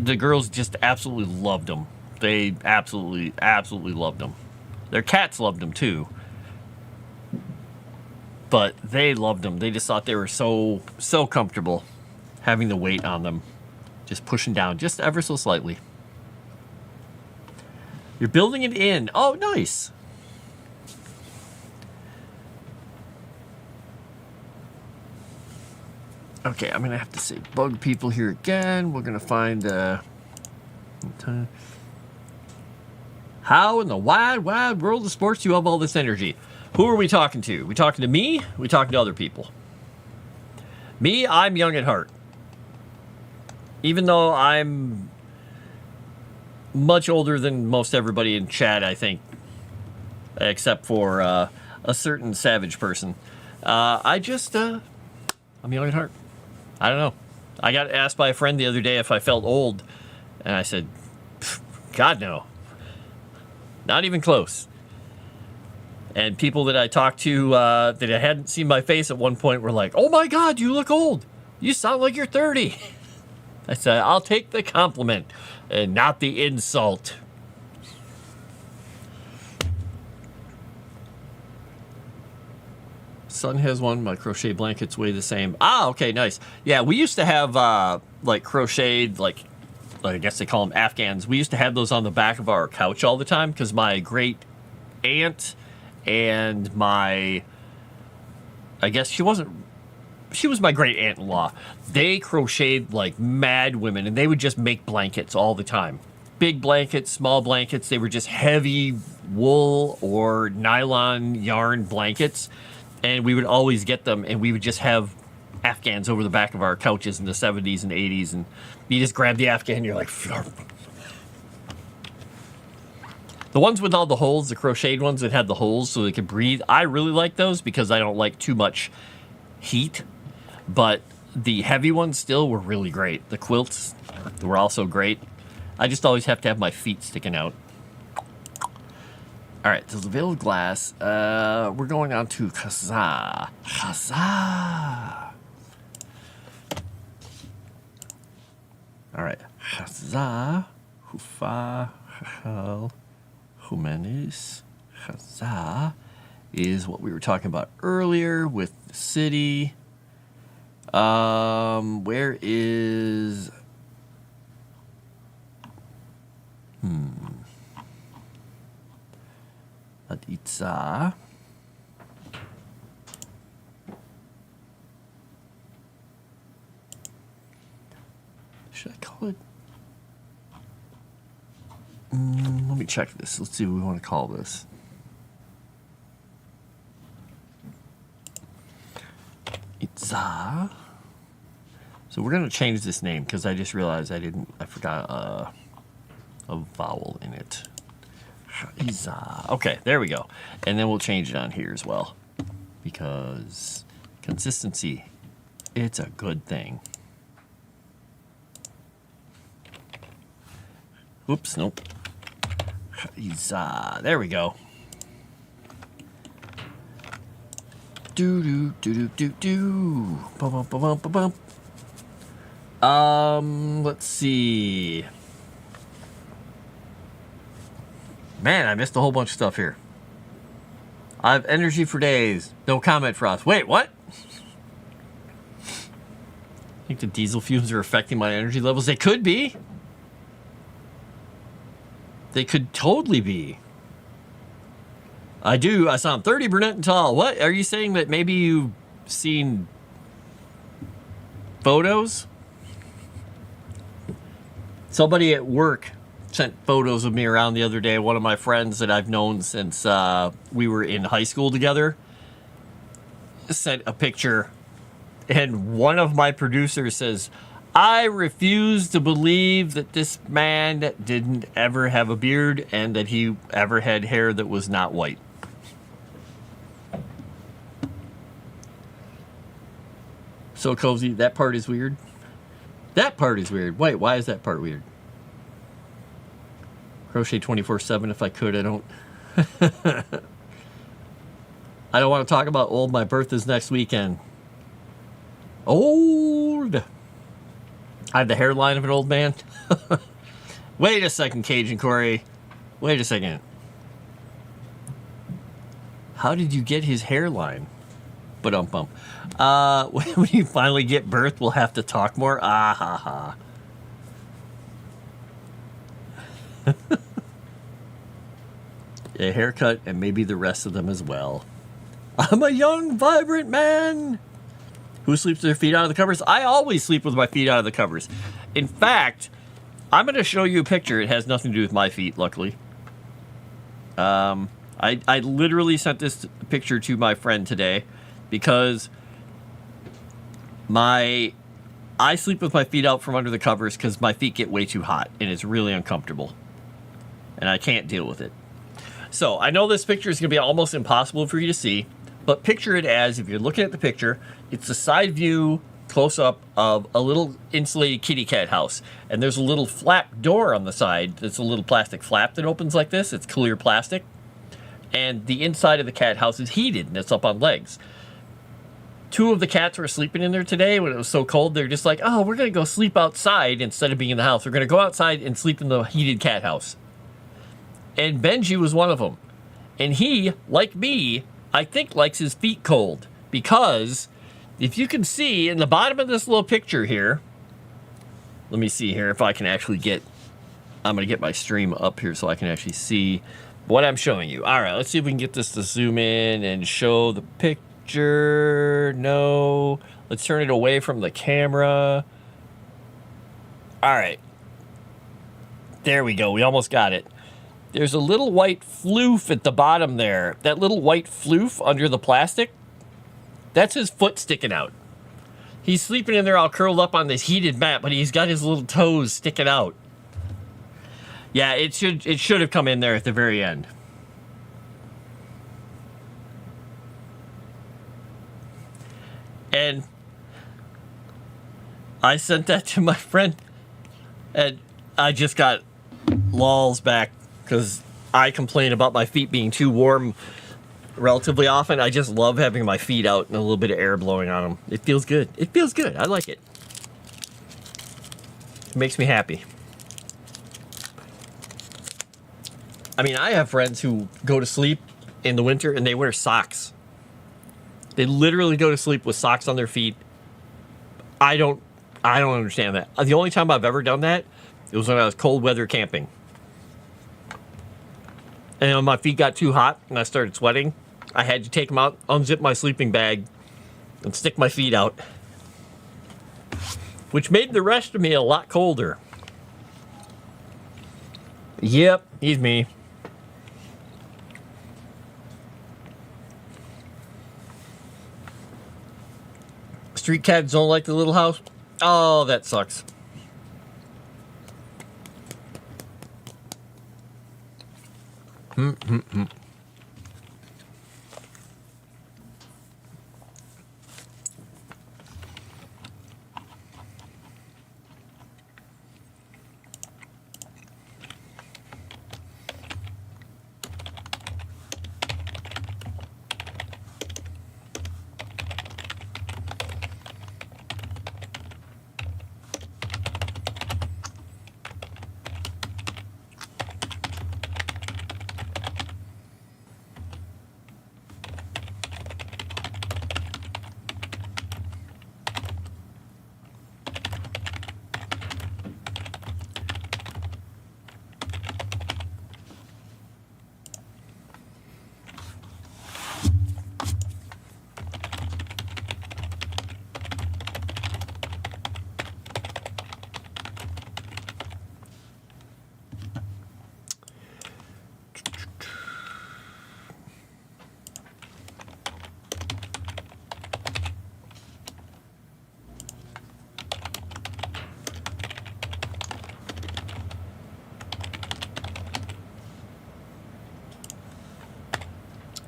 the girls just absolutely loved them. They absolutely loved them. Their cats loved them too. But they loved them. They just thought they were so comfortable having the weight on them. Just pushing down just ever so slightly. You're building it in. Oh, nice. Okay, I'm going to have to say bug people here again. We're going to find... how in the wide, wide world of sports do you have all this energy? Who are we talking to? We talking to me? We talking to other people? Me, I'm young at heart. Even though I'm much older than most everybody in chat, I think. Except for a certain savage person. I'm young at heart. I don't know. I got asked by a friend the other day if I felt old. And I said, God, no. Not even close. And people that I talked to that I hadn't seen my face at one point were like, oh my God, you look old. You sound like you're 30. I said, I'll take the compliment and not the insult. Son has one. My crochet blankets weigh the same. Ah, okay, nice. Yeah, we used to have like crocheted, like I guess they call them Afghans. We used to have those on the back of our couch all the time because my great aunt and I guess she was my great aunt-in-law. They crocheted like mad women, and they would just make blankets all the time. Big blankets, small blankets. They were just heavy wool or nylon yarn blankets. And we would always get them, and we would just have Afghans over the back of our couches in the 70s and 80s, and you just grab the Afghan, and you're like... Flurp. The ones with all the holes, the crocheted ones that had the holes so they could breathe, I really like those because I don't like too much heat, but the heavy ones still were really great. The quilts were also great. I just always have to have my feet sticking out. All right, so the veil of glass. We're going on to Kazaa. Kazaa. All right, Kazaa, Hufa, Hal, Humanis. Kazaa is what we were talking about earlier with the city. Where is... Aditsa. Should I call it? Let me check this. Let's see what we want to call this. Itza. So we're going to change this name because I just realized I forgot a vowel in it. Okay, there we go. And then we'll change it on here as well. Because consistency, it's a good thing. Oops, nope. There we go. Do do do do do do. Bum bum bum bum bum. Let's see. Man, I missed a whole bunch of stuff here. I have energy for days. No comment, Frost. Wait, what? I think the diesel fumes are affecting my energy levels. They could be. They could totally be. I saw him 30, brunette and tall. What? Are you saying that maybe you've seen photos? Somebody at work sent photos of me around the other day. One of my friends that I've known since we were in high school together sent a picture, and one of my producers says, I refuse to believe that this man didn't ever have a beard and that he ever had hair that was not white. So cozy, that part is weird. That part is weird. Wait, why is that part weird? Crochet 24/7 if I could. I don't I don't want to talk about old. My birthday's next weekend. Old. I have the hairline of an old man. Wait a second, Cajun Corey. Wait a second. How did you get his hairline? When you finally get birth, we'll have to talk more. Ah ha ha. A haircut, and maybe the rest of them as well. I'm a young, vibrant man who sleeps with their feet out of the covers. I always sleep with my feet out of the covers. In fact, I'm going to show you a picture. It has nothing to do with my feet, luckily. I literally sent this picture to my friend today because I sleep with my feet out from under the covers because my feet get way too hot and it's really uncomfortable. And I can't deal with it. So I know this picture is going to be almost impossible for you to see, but picture it as, if you're looking at the picture, it's a side view close up of a little insulated kitty cat house. And there's a little flap door on the side. That's a little plastic flap that opens like this. It's clear plastic. And the inside of the cat house is heated and it's up on legs. 2 of the cats were sleeping in there today when it was so cold. They're just like, oh, we're going to go sleep outside instead of being in the house. We're going to go outside and sleep in the heated cat house. And Benji was one of them. And he, like me, I think likes his feet cold. Because if you can see in the bottom of this little picture here, let me see here if I can actually get, I'm going to get my stream up here so I can actually see what I'm showing you. All right, let's see if we can get this to zoom in and show the picture. No, let's turn it away from the camera. All right. There we go. We almost got it. There's a little white floof at the bottom there. That little white floof under the plastic, that's his foot sticking out. He's sleeping in there all curled up on this heated mat, but he's got his little toes sticking out. Yeah, it should have come in there at the very end. And I sent that to my friend, and I just got lols back because I complain about my feet being too warm relatively often. I just love having my feet out and a little bit of air blowing on them. It feels good. It feels good. I like it. It makes me happy. I mean, I have friends who go to sleep in the winter and they wear socks. They literally go to sleep with socks on their feet. I don't understand that. The only time I've ever done that, it was when I was cold weather camping. And when my feet got too hot and I started sweating, I had to take them out, unzip my sleeping bag, and stick my feet out. Which made the rest of me a lot colder. Yep, he's me. Street cats don't like the little house? Oh, that sucks.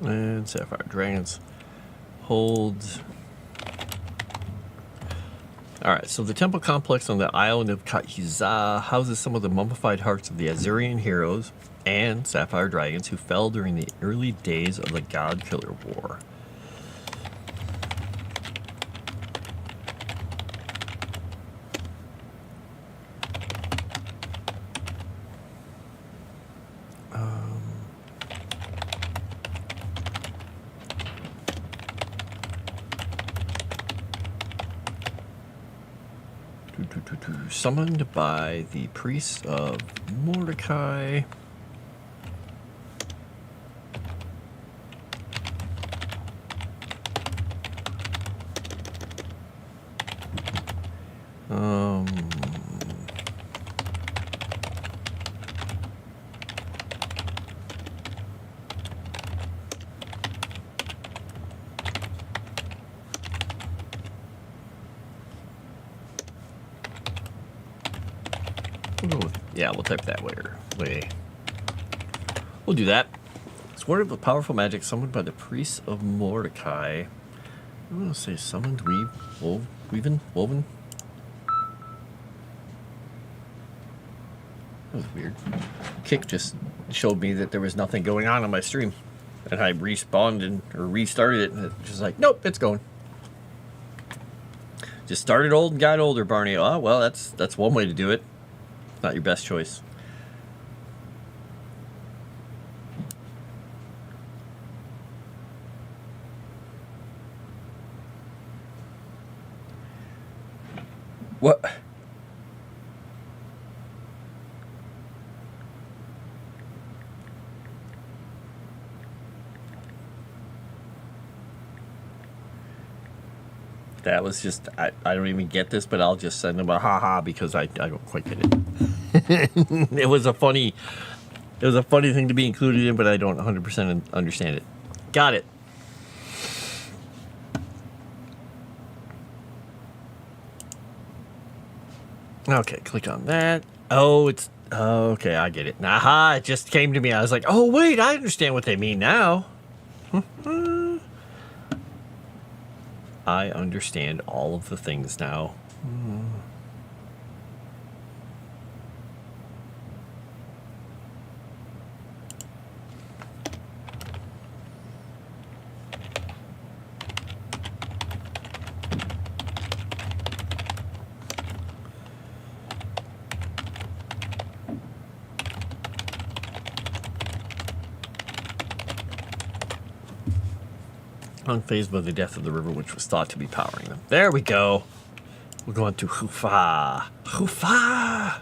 And Sapphire Dragons holds. Alright, so the temple complex on the island of Kathiza houses some of the mummified hearts of the Azurian heroes and Sapphire Dragons who fell during the early days of the God Killer War. Summoned by the priests of Mordecai. Yeah, we'll type that way. We'll do that. Sword of a powerful magic summoned by the priests of Mordecai. I'm going to say summoned, woven. That was weird. Kick just showed me that there was nothing going on my stream. And I respawned or restarted it, and it's just like, nope, it's going. Just started old and got older, Barney. Oh, well, that's one way to do it. Not your best choice. What? That was just, I don't even get this, but I'll just send them a haha because I don't quite get it. It was a funny thing to be included in, but I don't 100% understand it. Got it. Okay, click on that. Oh, okay, I get it. Aha, it just came to me. I was like, oh, wait, I understand what they mean now. I understand all of the things now. Unfazed by the death of the river, which was thought to be powering them. There we go. We're going to Hufa. Hufa!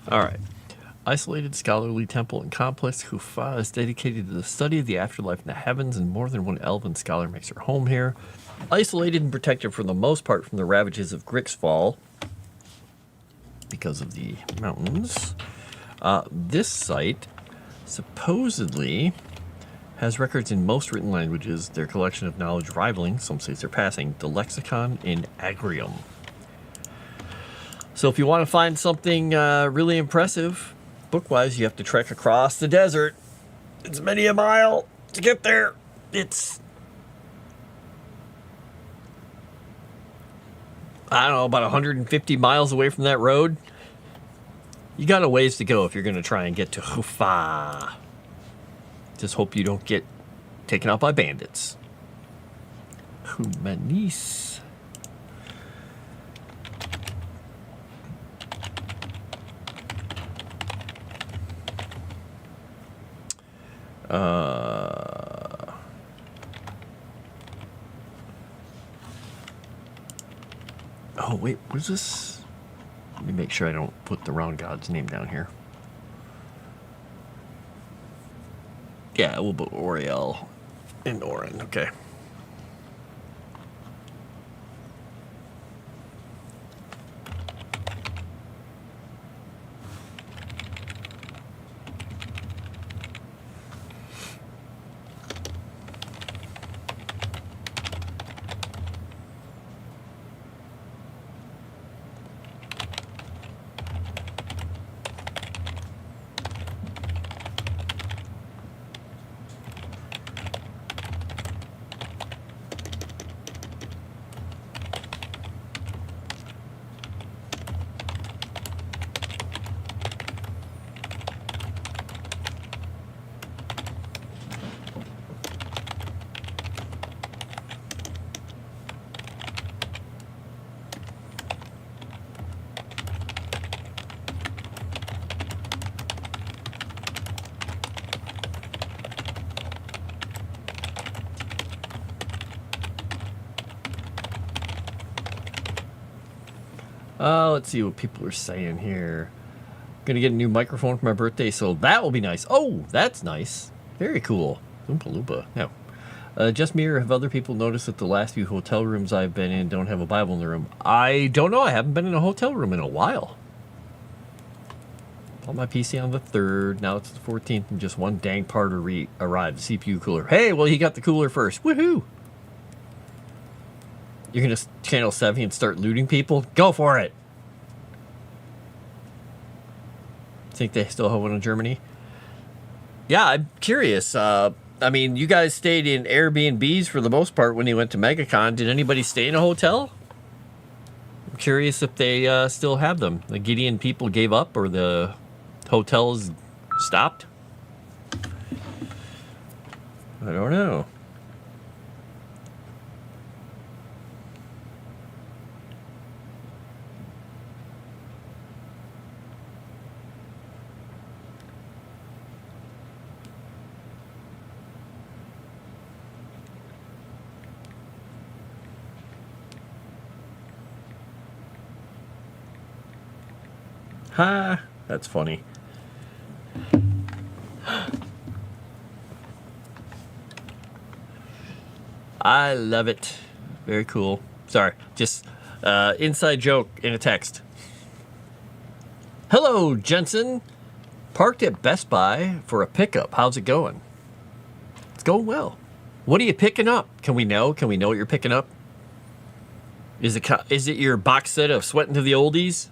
All right. Isolated scholarly temple and complex, Hufa is dedicated to the study of the afterlife in the heavens, and more than one elven scholar makes her home here. isolated and protected for the most part from the ravages of Grixfall because of the mountains. This site supposedly has records in most written languages, their collection of knowledge rivaling, some say surpassing, the lexicon in Agrium. So if you want to find something really impressive, book-wise, you have to trek across the desert. It's many a mile to get there. It's, I don't know, about 150 miles away from that road. You got a ways to go if you're going to try and get to Hufa. Just hope you don't get taken out by bandits. Humanis. Oh, wait, what is this? Let me make sure I don't put the round god's name down here. Yeah, we'll put Oriel and Orin, okay. Let's see what people are saying here. Gonna get a new microphone for my birthday, so that will be nice. Oh, that's nice. Very cool. Oompa Loompa. No. Just me, or have other people noticed that the last few hotel rooms I've been in don't have a Bible in the room? I don't know. I haven't been in a hotel room in a while. Bought my PC on the 3rd. Now it's the 14th, and just one dang part arrived. The CPU cooler. Hey, well, he got the cooler first. Woohoo! You're gonna channel 7 and start looting people? Go for it! Think they still have one in Germany? Yeah, I'm curious. I mean, you guys stayed in Airbnbs for the most part when you went to MegaCon. Did anybody stay in a hotel? I'm curious if they still have them. The Gideon people gave up, or the hotels stopped? I don't know. Ha! That's funny. I love it. Very cool. Sorry, just inside joke in a text. Hello, Jensen. Parked at Best Buy for a pickup. How's it going? It's going well. What are you picking up? Can we know? Can we know what you're picking up? Is it your box set of Sweating to the Oldies?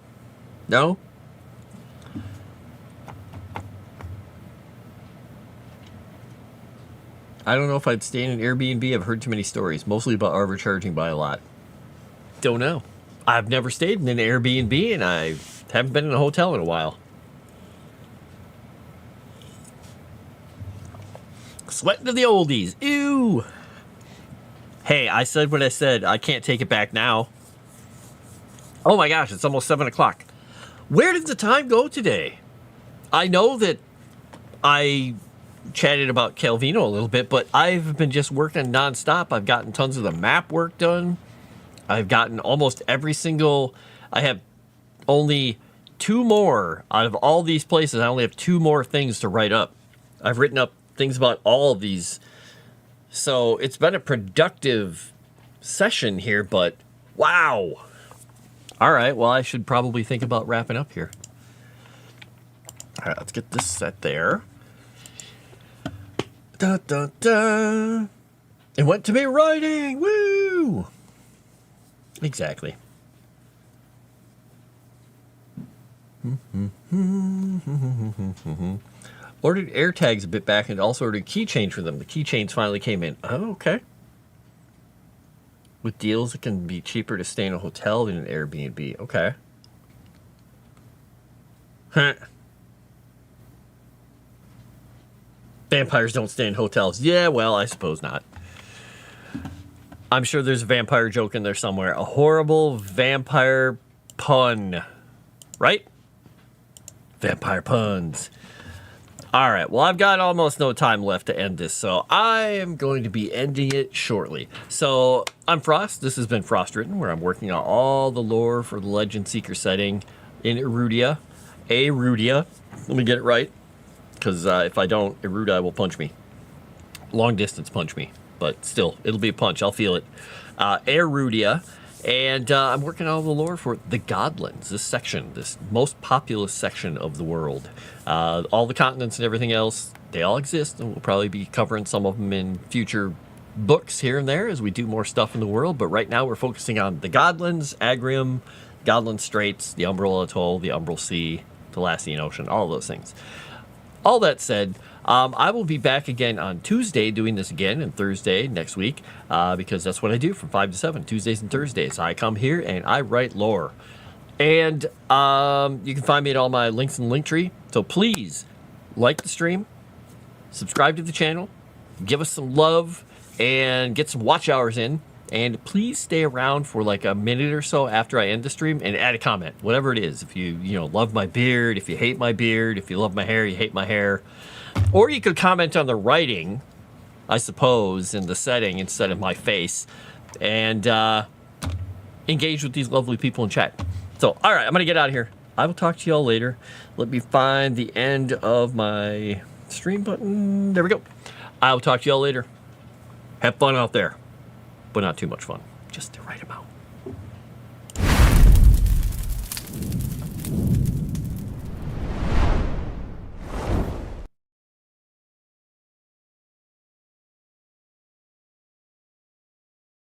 No? I don't know if I'd stay in an Airbnb. I've heard too many stories, mostly about overcharging by a lot. Don't know. I've never stayed in an Airbnb, and I haven't been in a hotel in a while. Sweating to the Oldies. Ew. Hey, I said what I said. I can't take it back now. Oh my gosh, it's almost 7 o'clock. Where did the time go today? I know that I chatted about Calvino a little bit, but I've been just working nonstop. I've gotten tons of the map work done. I've gotten almost every single... I have only 2 more out of all these places. I only have 2 more things to write up. I've written up things about all of these. So it's been a productive session here, but wow. All right, well, I should probably think about wrapping up here. All right, let's get this set there. Da, da, da. It went to me writing. Woo! Exactly. Ordered air tags a bit back and also ordered keychains for them. The keychains finally came in. Oh, okay. With deals, it can be cheaper to stay in a hotel than an Airbnb. Okay. Huh. Vampires don't stay in hotels. Yeah, well, I suppose not. I'm sure there's a vampire joke in there somewhere. A horrible vampire pun. Right? Vampire puns. All right, well, I've got almost no time left to end this, so I am going to be ending it shortly. So, I'm Frost. This has been Frost Written, where I'm working on all the lore for the Legend Seeker setting in Erudia. Erudia. Let me get it right, because if I don't, Erudia will punch me. Long distance punch me, but still, it'll be a punch. I'll feel it. Erudia. And I'm working on all the lore for the Godlands, this section, this most populous section of the world. All the continents and everything else, they all exist, and we'll probably be covering some of them in future books here and there as we do more stuff in the world. But right now we're focusing on the Godlands, Agrium, Godland Straits, the Umbral Atoll, the Umbral Sea, the Lassian Ocean, all those things. All that said, I will be back again on Tuesday doing this again, and Thursday next week, because that's what I do from 5 to 7, Tuesdays and Thursdays. I come here and I write lore. And you can find me at all my links in the Linktree. So please like the stream, subscribe to the channel, give us some love, and get some watch hours in. And please stay around for like a minute or so after I end the stream and add a comment, whatever it is. If you love my beard, if you hate my beard, if you love my hair, you hate my hair. Or you could comment on the writing, I suppose, in the setting instead of my face. And engage with these lovely people in chat. So, all right, I'm going to get out of here. I will talk to you all later. Let me find the end of my stream button. There we go. I will talk to you all later. Have fun out there. But not too much fun. Just the right amount.